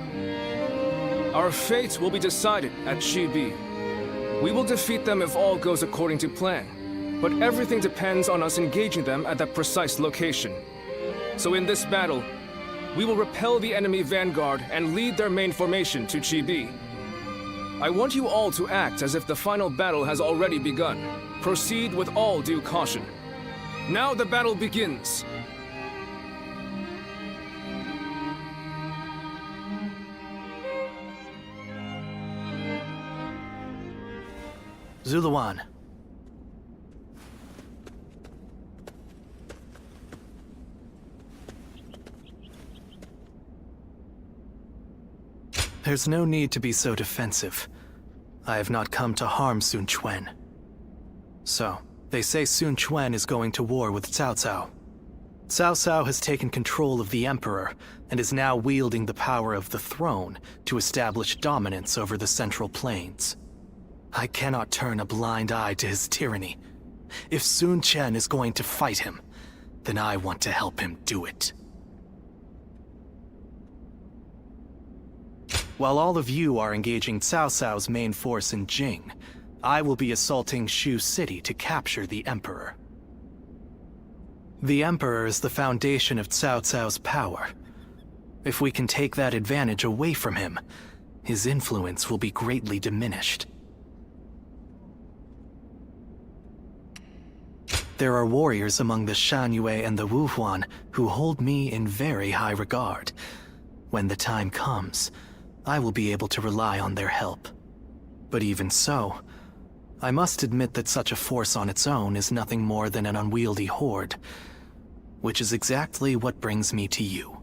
Our fate will be decided at Chibi. We will defeat them if all goes according to plan, but everything depends on us engaging them at that precise location. So in this battle, we will repel the enemy vanguard and lead their main formation to Chibi. I want you all to act as if the final battle has already begun. Proceed with all due caution. Now the battle begins. Zuluan. There's no need to be so defensive. I have not come to harm Sun Quan. So, they say Sun Quan is going to war with Cao Cao. Cao Cao has taken control of the Emperor and is now wielding the power of the throne to establish dominance over the Central Plains. I cannot turn a blind eye to his tyranny. If Sun Quan is going to fight him, then I want to help him do it. While all of you are engaging Cao Cao's main force in Jing, I will be assaulting Shu City to capture the Emperor. The Emperor is the foundation of Cao Cao's power. If we can take that advantage away from him, his influence will be greatly diminished. There are warriors among the Shanyue and the Wuhuan who hold me in very high regard. When the time comes, I will be able to rely on their help. But even so, I must admit that such a force on its own is nothing more than an unwieldy horde, which is exactly what brings me to you.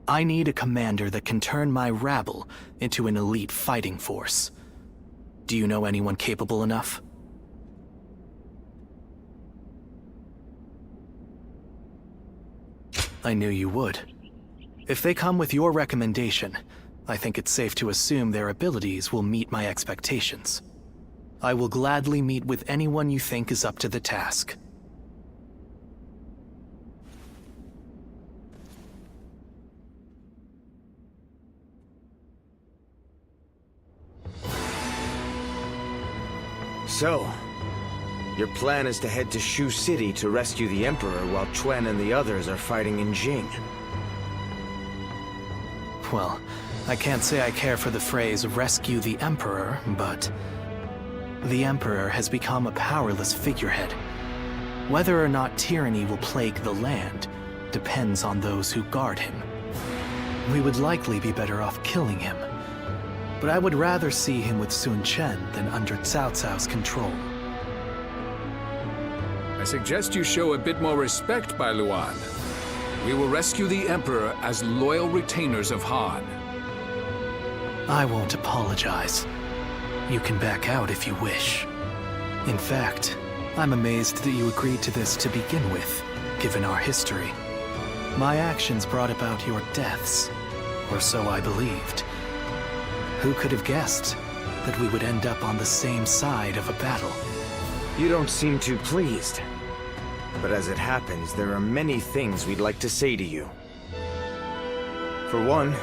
I need a commander that can turn my rabble into an elite fighting force. Do you know anyone capable enough? I knew you would. If they come with your recommendation, I think it's safe to assume their abilities will meet my expectations. I will gladly meet with anyone you think is up to the task. So, your plan is to head to Shu City to rescue the Emperor while Quan and the others are fighting in Jing. Well, I can't say I care for the phrase rescue the Emperor, but the Emperor has become a powerless figurehead. Whether or not tyranny will plague the land depends on those who guard him. We would likely be better off killing him, but I would rather see him with Sun Quan than under Cao Cao's control. I suggest you show a bit more respect, Bai Luan. We will rescue the Emperor as loyal retainers of Han. I won't apologize. You can back out if you wish. In fact, I'm amazed that you agreed to this to begin with, given our history. My actions brought about your deaths, or so I believed. Who could have guessed that we would end up on the same side of a battle? You don't seem too pleased. But as it happens, there are many things we'd like to say to you. For one,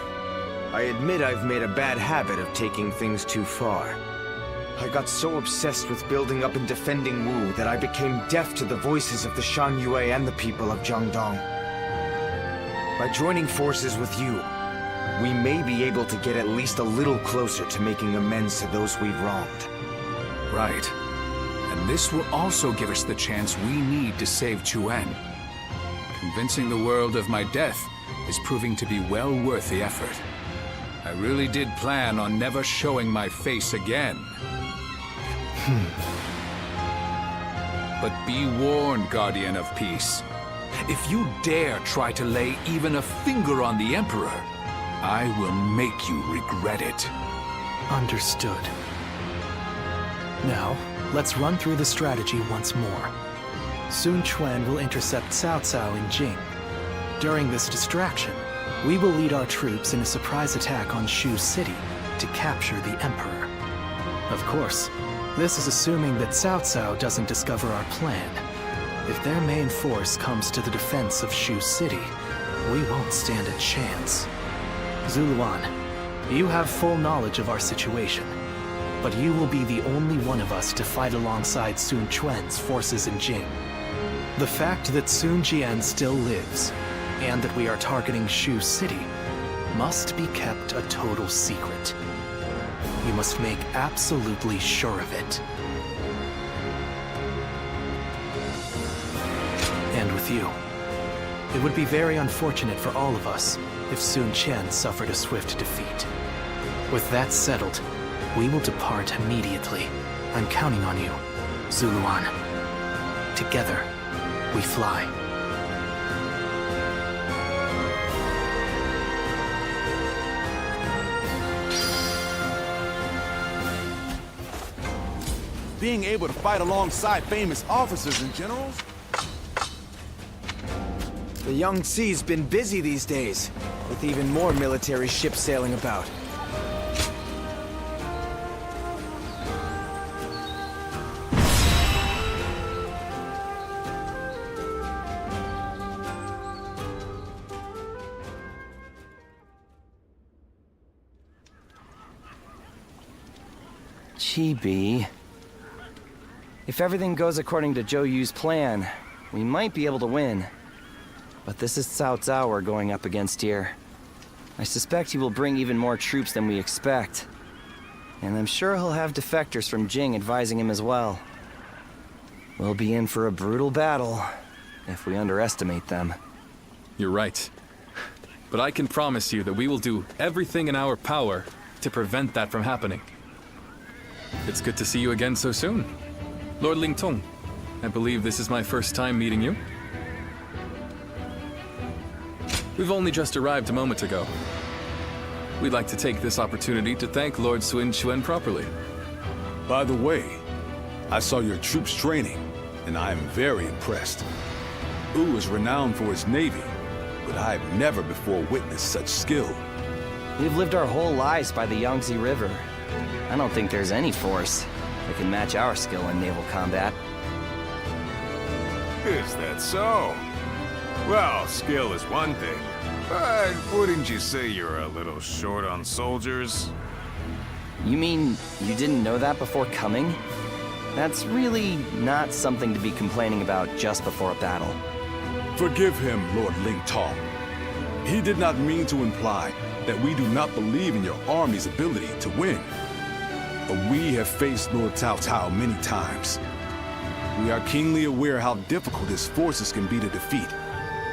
I admit I've made a bad habit of taking things too far. I got so obsessed with building up and defending Wu that I became deaf to the voices of the Shanyue and the people of Jiangdong. By joining forces with you, we may be able to get at least a little closer to making amends to those we've wronged. Right. And this will also give us the chance we need to save Chuan. Convincing the world of my death is proving to be well worth the effort. I really did plan on never showing my face again. But be warned, Guardian of Peace. If you dare try to lay even a finger on the Emperor, I will make you regret it. Understood. Now, let's run through the strategy once more. Sun Quan will intercept Cao Cao in Jing. During this distraction, we will lead our troops in a surprise attack on Shu City to capture the Emperor. Of course, this is assuming that Cao Cao doesn't discover our plan. If their main force comes to the defense of Shu City, we won't stand a chance. Zuluan, you have full knowledge of our situation, but you will be the only one of us to fight alongside Sun Quan's forces in Jing. The fact that Sun Jian still lives, and that we are targeting Shu City, must be kept a total secret. You must make absolutely sure of it. And with you, it would be very unfortunate for all of us if Sun Qian suffered a swift defeat. With that settled, we will depart immediately. I'm counting on you, Zuluan. Together, we fly. Being able to fight alongside famous officers and generals? The Yangtze's been busy these days, with even more military ships sailing about. Chibi. If everything goes according to Zhou Yu's plan, we might be able to win. But this is Cao Cao we're going up against here. I suspect he will bring even more troops than we expect. And I'm sure he'll have defectors from Jing advising him as well. We'll be in for a brutal battle, if we underestimate them. You're right. But I can promise you that we will do everything in our power to prevent that from happening. It's good to see you again so soon. Lord Ling Tong, I believe this is my first time meeting you. We've only just arrived a moment ago. We'd like to take this opportunity to thank Lord Sun Quan properly. By the way, I saw your troops training, and I am very impressed. Wu is renowned for his navy, but I have never before witnessed such skill. We've lived our whole lives by the Yangtze River. I don't think there's any force that can match our skill in naval combat. Is that so? Well, skill is one thing, but wouldn't you say you're a little short on soldiers? You mean you didn't know that before coming? That's really not something to be complaining about just before a battle. Forgive him, Lord Ling Tong. He did not mean to imply that we do not believe in your army's ability to win. But we have faced Lord Cao Cao many times. We are keenly aware how difficult his forces can be to defeat,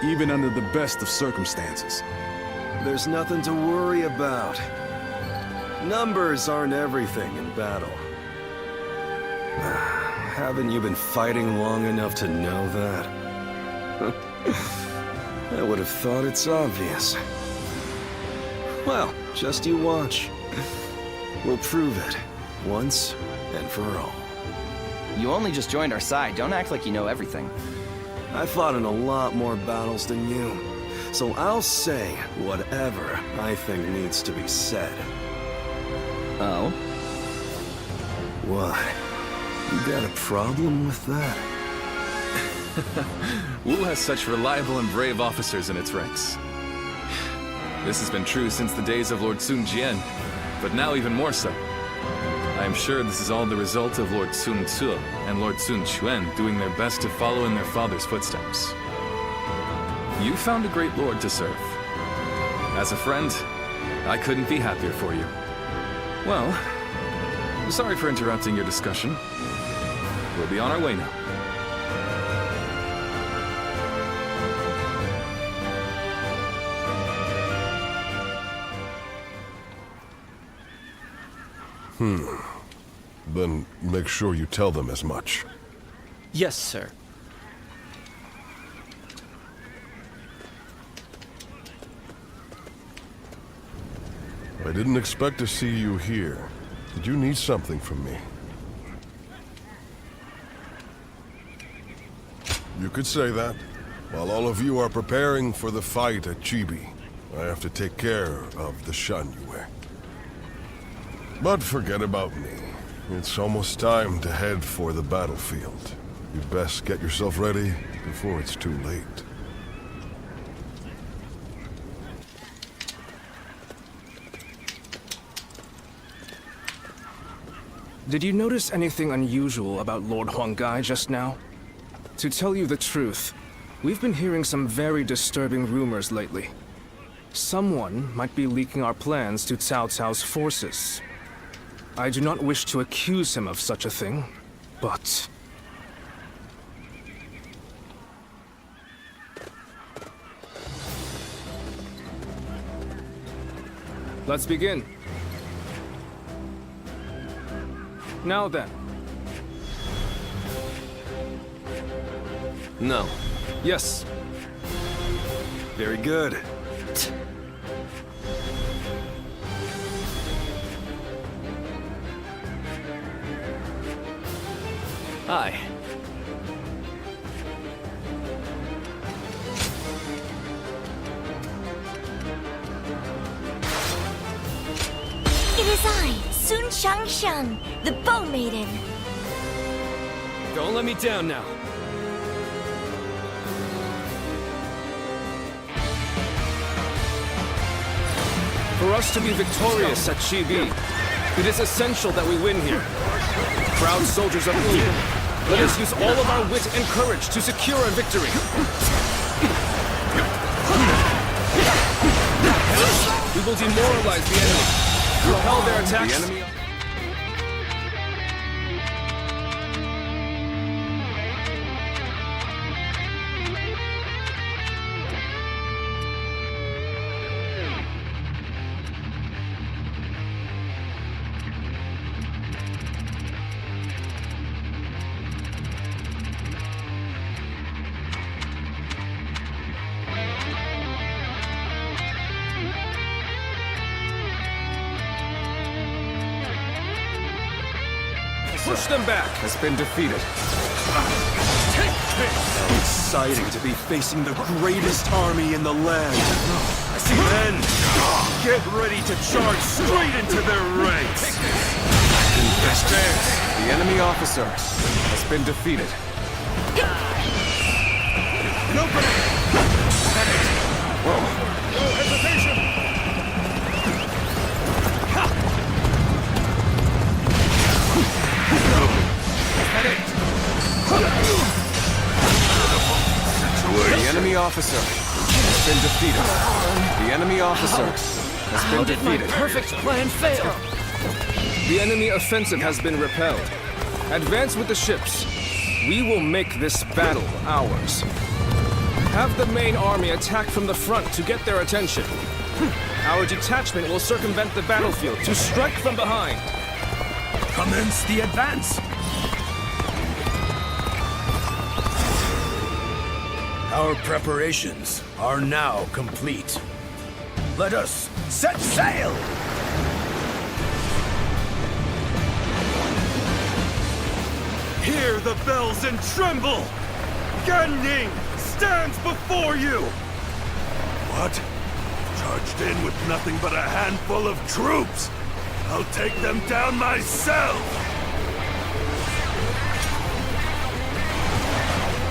even under the best of circumstances. There's nothing to worry about. Numbers aren't everything in battle. Haven't you been fighting long enough to know that? I would have thought it's obvious. Well, just you watch. We'll prove it, once and for all. You only just joined our side. Don't act like you know everything. I fought in a lot more battles than you, so I'll say whatever I think needs to be said. Oh? What? You got a problem with that? Wu has such reliable and brave officers in its ranks. This has been true since the days of Lord Sun Jian, but now even more so. I am sure this is all the result of Lord Sun Ce and Lord Sun Quan doing their best to follow in their father's footsteps. You found a great lord to serve. As a friend, I couldn't be happier for you. Well, sorry for interrupting your discussion. We'll be on our way now. Then make sure you tell them as much. Yes, sir. I didn't expect to see you here. Did you need something from me? You could say that. While all of you are preparing for the fight at Chibi, I have to take care of the Shanyue. But forget about me. It's almost time to head for the battlefield. You'd best get yourself ready before it's too late. Did you notice anything unusual about Lord Huanggai just now? To tell you the truth, we've been hearing some very disturbing rumors lately. Someone might be leaking our plans to Cao Cao's forces. I do not wish to accuse him of such a thing, but... Let's begin. Now then. No. Yes. Very good. Hi. It is I, Sun Shangshan, the Bow Maiden. Don't let me down now. For us to be victorious at Chibi, it is essential that we win here. Proud soldiers of Wu, let us use all of our wit and courage to secure a victory. We will demoralize the enemy, repel their attacks. Push them back. Has been defeated. How exciting to be facing the greatest army in the land. I see men. Get ready to charge straight into their ranks. The enemy officer has been defeated. No hesitation! The enemy officer has been defeated. The enemy officer has been defeated. Perfect plan fail. The enemy offensive has been repelled. Advance with the ships. We will make this battle ours. Have the main army attack from the front to get their attention. Our detachment will circumvent the battlefield to strike from behind. Commence the advance! Our preparations are now complete. Let us set sail! Hear the bells and tremble! Ganning stands before you! What? Charged in with nothing but a handful of troops! I'll take them down myself!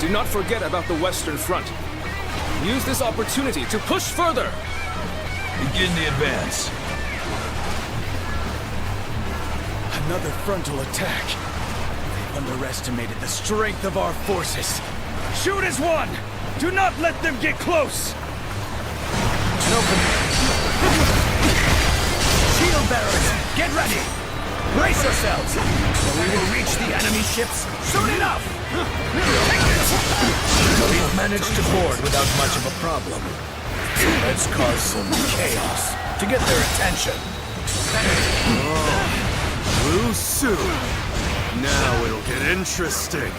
Do not forget about the Western Front. Use this opportunity to push further! Begin the advance. Another frontal attack. They've underestimated the strength of our forces. Shoot as one! Do not let them get close! Shield bearers, get ready! Brace yourselves! Or we will reach the enemy ships soon enough! We've managed to board without much of a problem. Let's cause some chaos to get their attention. through soon. Now it'll get interesting.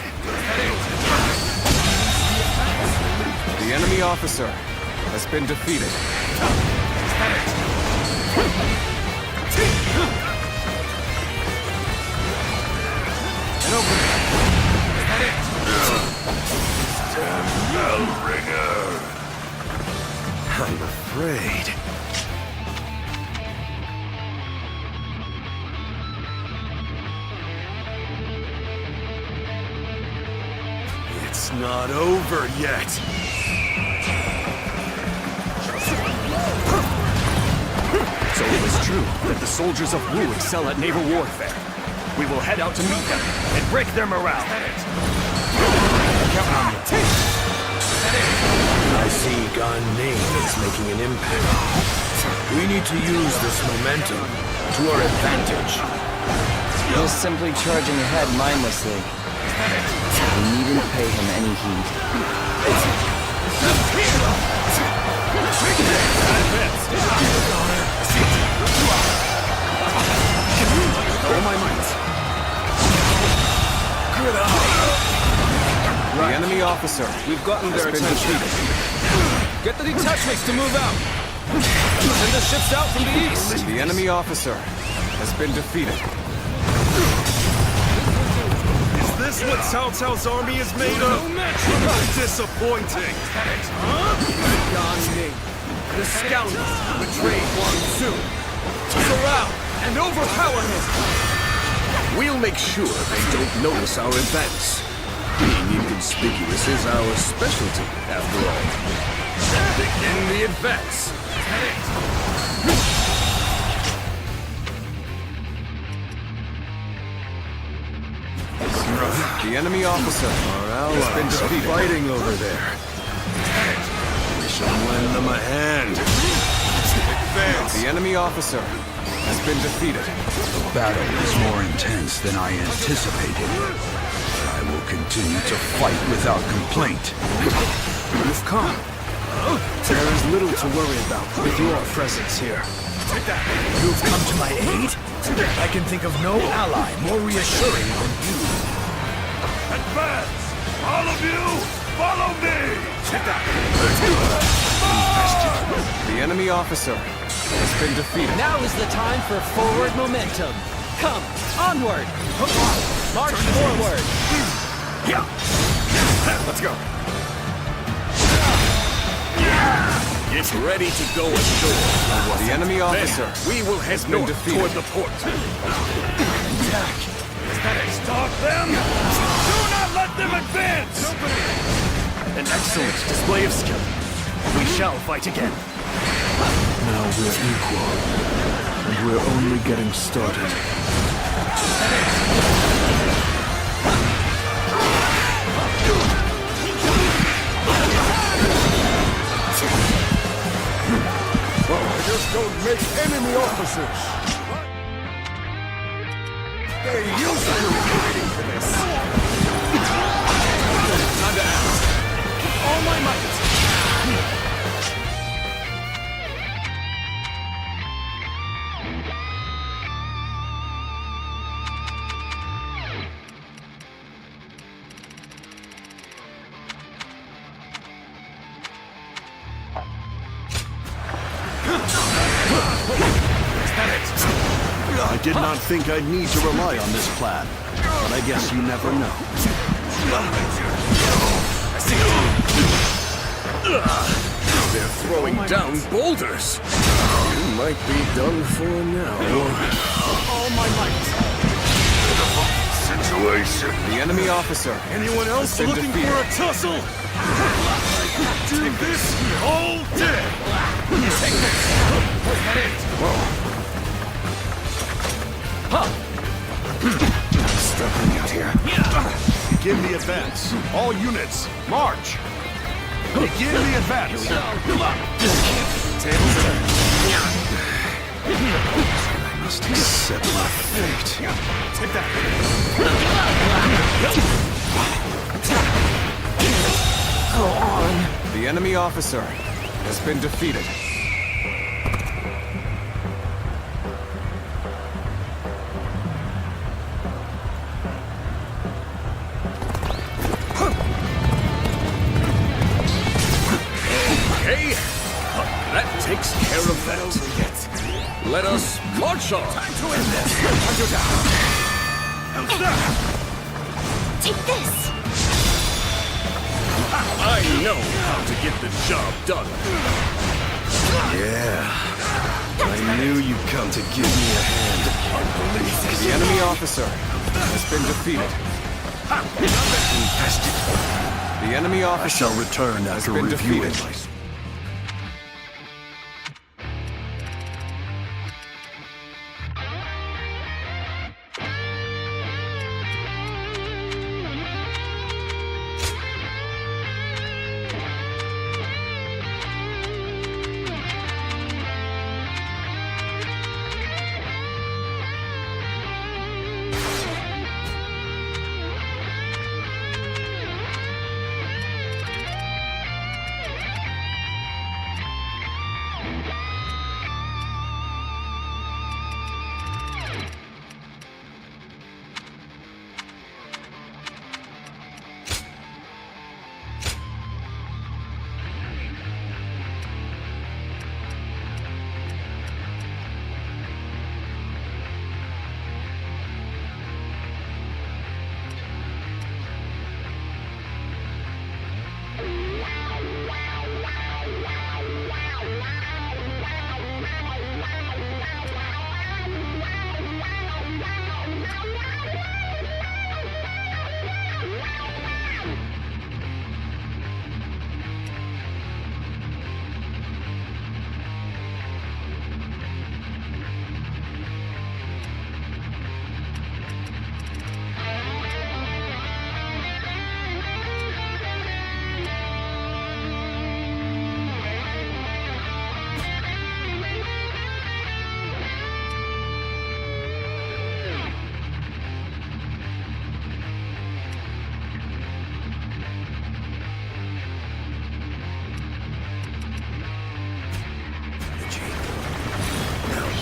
The enemy officer has been defeated. And over. Alluring. I'm afraid. It's not over yet. So it was true that the soldiers of Wu excel at naval warfare. We will head out to meet them and break their morale. Count on me. I see Gan Ning is making an impact. We need to use this momentum to our advantage. He's simply charging ahead mindlessly. We needn't pay him any heed. All my might. Good eye. The enemy officer. We've gotten their attention. Get the detachments to move out. Send the ships out from the east. The enemy officer has been defeated. Is this what Cao Cao's army is made of? Disappointing. Gan Ning, the scoundrel who betrayed Wang Su. Surround and overpower him. We'll make sure they don't notice our advance. Being inconspicuous is our specialty, after all. Begin the advance. The enemy officer has been defeated. Fighting over there. We should lend them a hand. Advance. The enemy officer has been defeated. The battle is more intense than I anticipated. I will continue to fight without complaint. You've come. There is little to worry about with your presence here. You've come to my aid? I can think of no ally more reassuring than you. Advance! All of you, follow me! The enemy officer has been defeated. Now is the time for forward momentum. Come, onward! March forward! Yeah. Let's go. Get ready to go ashore. The enemy officer. We will head been north defeated. toward the port. Attack! Stop them! Do not let them advance! An excellent display of skill. We shall fight again. Now we're equal, and we're only getting started. I just don't make enemy officers. They used to be waiting for this. Time to act. All my might. I did not think I'd need to rely on this plan, but I guess you never know. They're throwing down boulders. You might be done for now. All my might. Situation. The enemy officer. Anyone else been looking defeated. for a tussle? Do this all day. Take this. Struggling out here. Begin the advance. All units, march! Begin the advance! Tables turn. I must accept my fate. Take that. Go on. The enemy officer has been defeated. Let us march on! Time to end this! Take this! I know how to get the job done. Yeah. I knew you'd come to give me a hand. The enemy officer has been defeated. The enemy officer I shall return has after been reviewing defeated. my...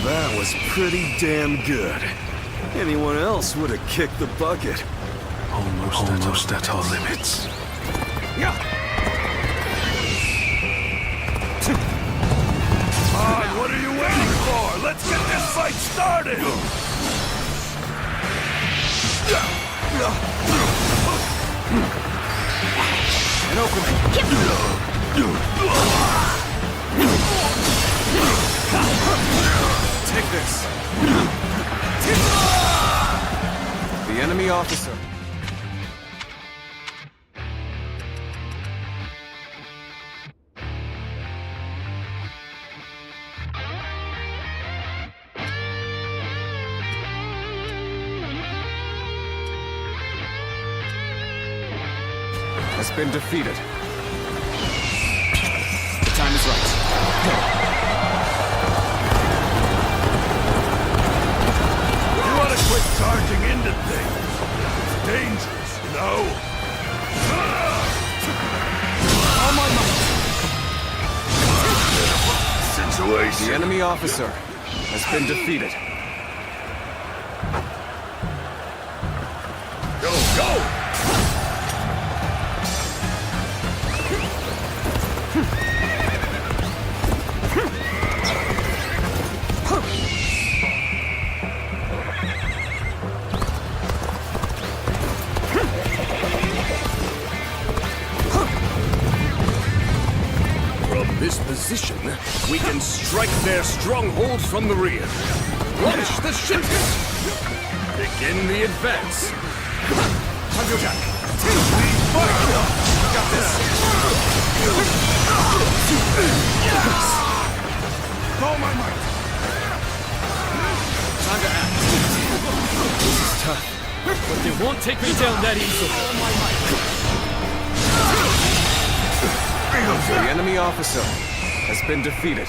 That was pretty damn good. Anyone else would have kicked the bucket. Almost at our limits. On, what are you waiting for? Let's get this fight started! An opening. Take this. The enemy officer. Has been defeated. The time is right. You want to quit charging into things? It's dangerous, you know? All my might. Situation. The enemy officer has been defeated. Go, go! This position, we can strike their stronghold from the rear. Launch the ships! Begin the advance. Got this! All my might! Time to act. This is tough, but they won't take me down that easily. The enemy officer has been defeated.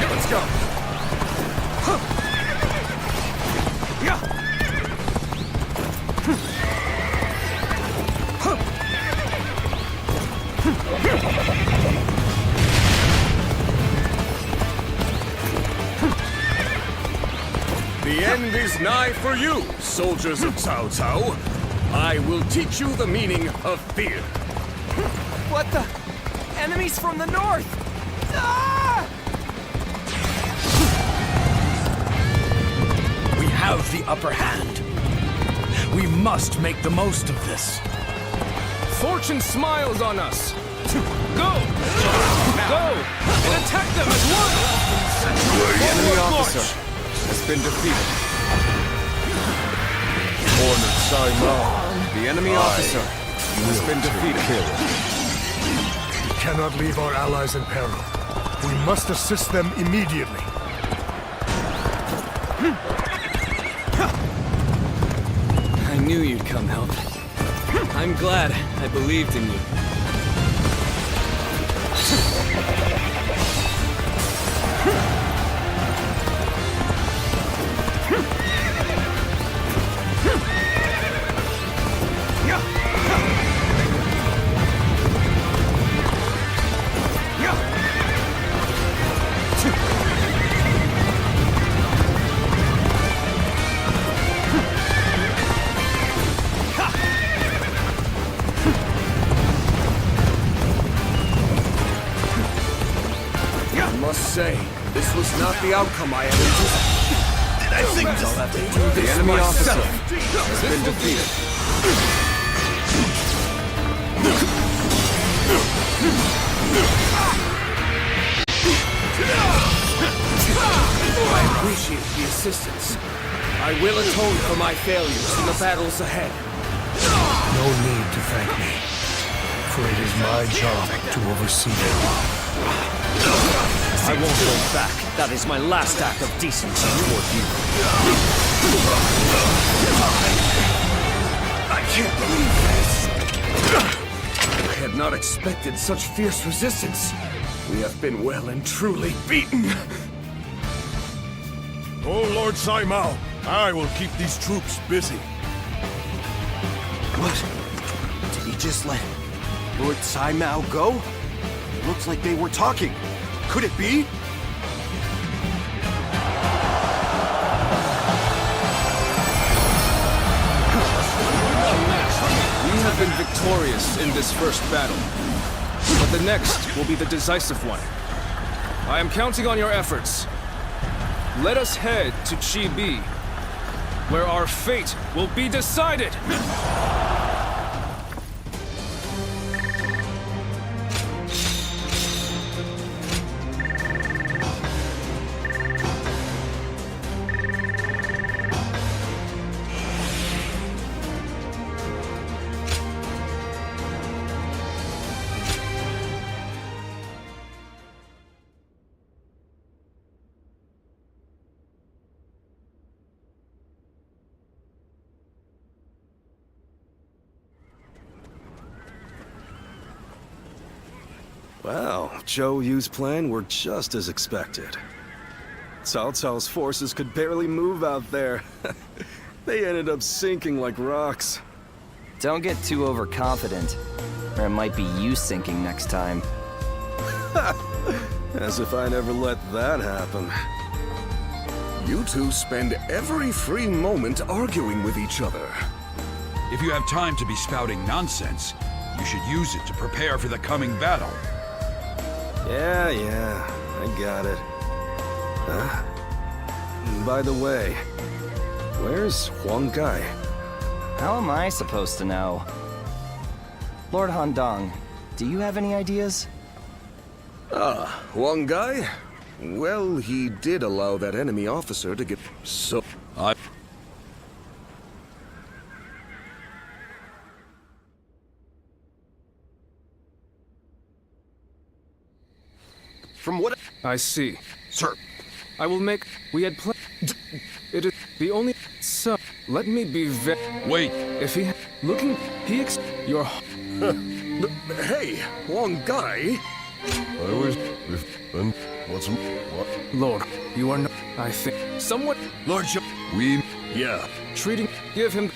Let's go! Yeah! for you, soldiers of Cao Cao. I will teach you the meaning of fear. What the? Enemies from the north! Ah! We have the upper hand. We must make the most of this. Fortune smiles on us. Go! Go! And attack them as one! The enemy officer has been defeated. Hornet Simon. The enemy officer has been defeated. We cannot leave our allies in peril. We must assist them immediately. I knew you'd come help. I'm glad I believed in you. I must say, this was not the outcome I had anticipated. I think I'll have to do this The enemy myself. officer has been defeated. I appreciate the assistance. I will atone for my failures in the battles ahead. No need to thank me, for it is my job to oversee them. I won't hold back. That is my last act of decency toward you. I can't believe this. I had not expected such fierce resistance. We have been well and truly beaten. Oh, Lord Saimao, I will keep these troops busy. What? Did he just let Lord Saimao go? It looks like they were talking. Could it be? We have been victorious in this first battle, but the next will be the decisive one. I am counting on your efforts. Let us head to Chibi, where our fate will be decided! Well, Zhou Yu's plan were just as expected. Cao Cao's forces could barely move out there. They ended up sinking like rocks. Don't get too overconfident, or it might be you sinking next time. As if I never let that happen. You two spend every free moment arguing with each other. If you have time to be spouting nonsense, you should use it to prepare for the coming battle. Yeah, I got it. Huh? By the way, where's Huang Gai? How am I supposed to know? Lord Handong, do you have any ideas? Huang Gai? Well, he did allow that enemy officer to get so... From what... I see. Sir. I will make... We had planned... It is the only... So, let me be Wait. If he... Looking... He Your... Hey, Huang Gai? I was... What's... What? Lord, you are not... I think... Somewhat... Lord We... Yeah. Treating... Give him...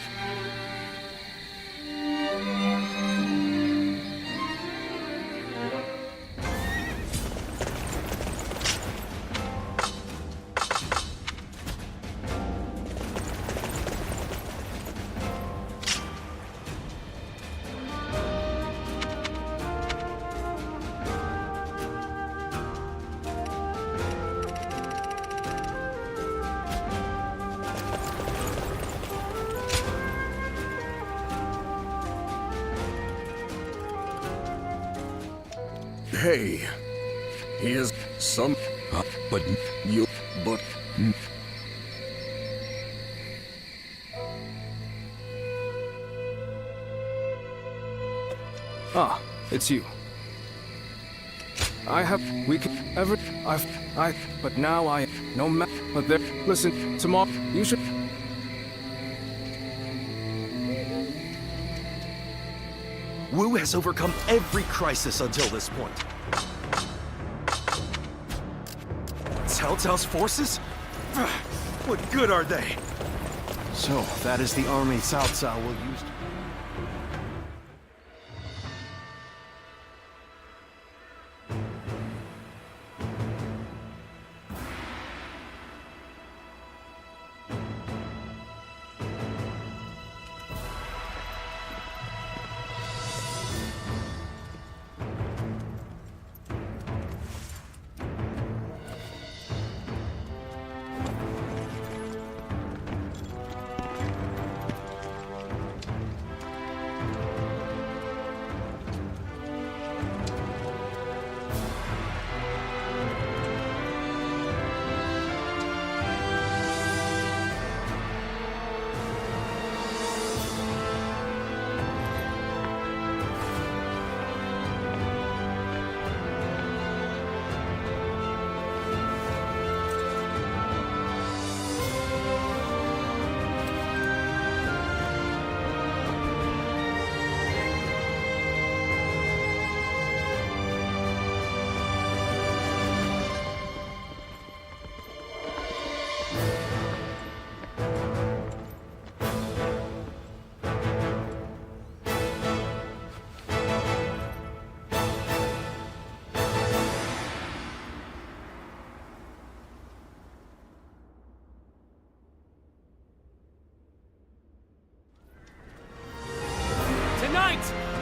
Hey, he is some... but... You... but... Ah, it's you. We can ever... but now no matter... But there... Listen, tomorrow, you should... Wu has overcome every crisis until this point. Cao Cao's forces? What good are they? So, that is the army Cao Cao will use.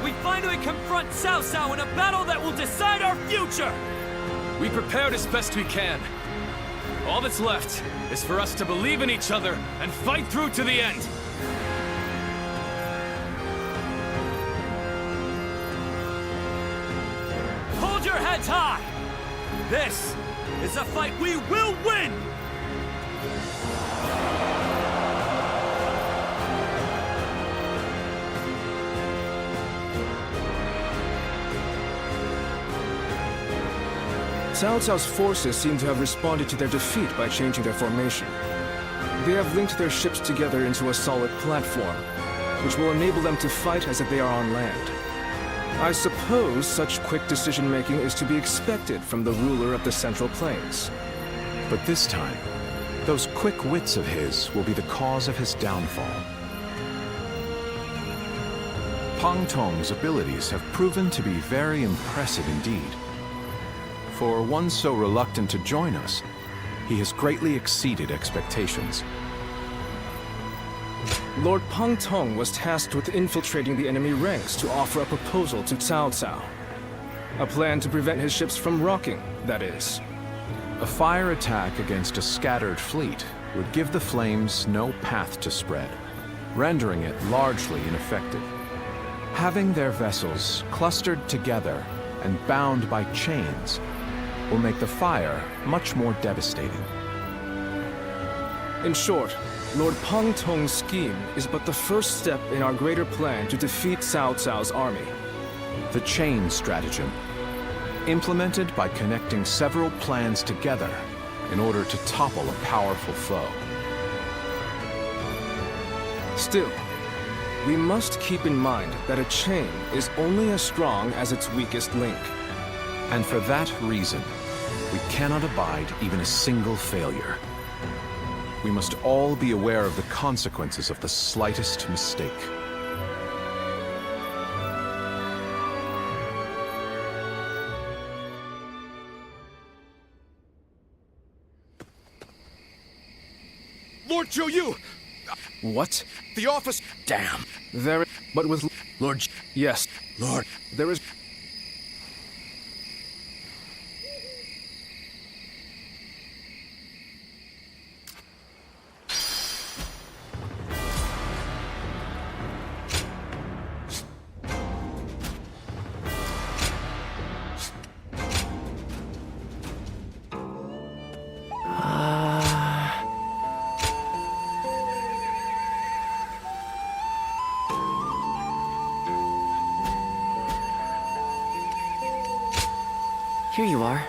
We finally confront Cao Cao in a battle that will decide our future! We prepared as best we can. All that's left is for us to believe in each other and fight through to the end. Hold your heads high! This is a fight we will win! Cao Cao's forces seem to have responded to their defeat by changing their formation. They have linked their ships together into a solid platform, which will enable them to fight as if they are on land. I suppose such quick decision-making is to be expected from the ruler of the Central Plains. But this time, those quick wits of his will be the cause of his downfall. Pang Tong's abilities have proven to be very impressive indeed. For one so reluctant to join us, he has greatly exceeded expectations. Lord Pang Tong was tasked with infiltrating the enemy ranks to offer a proposal to Cao Cao. A plan to prevent his ships from rocking, that is. A fire attack against a scattered fleet would give the flames no path to spread, rendering it largely ineffective. Having their vessels clustered together and bound by chains will make the fire much more devastating. In short, Lord Pang Tong's scheme is but the first step in our greater plan to defeat Cao Cao's army. The chain stratagem, implemented by connecting several plans together in order to topple a powerful foe. Still, we must keep in mind that a chain is only as strong as its weakest link. And for that reason, we cannot abide even a single failure. We must all be aware of the consequences of the slightest mistake. Lord Zhou Yu! What? The office... Damn. But with... Lord... Yes. Lord... There is... Here you are.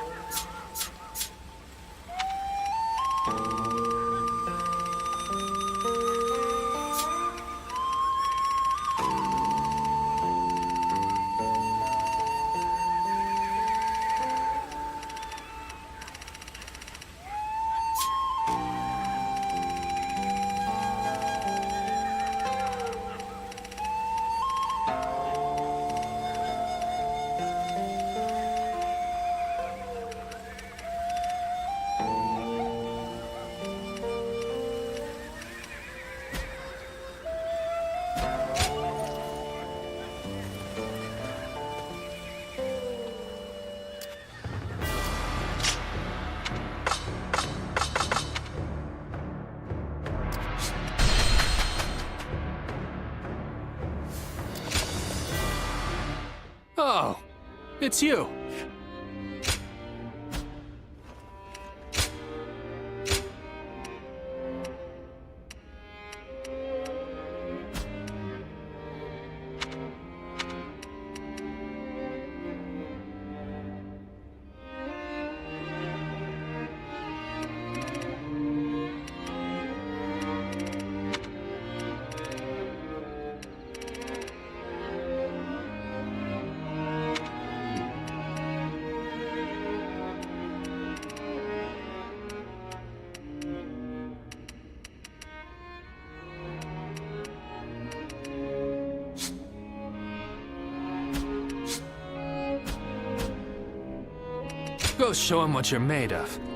Oh, it's you. Go show him what you're made of.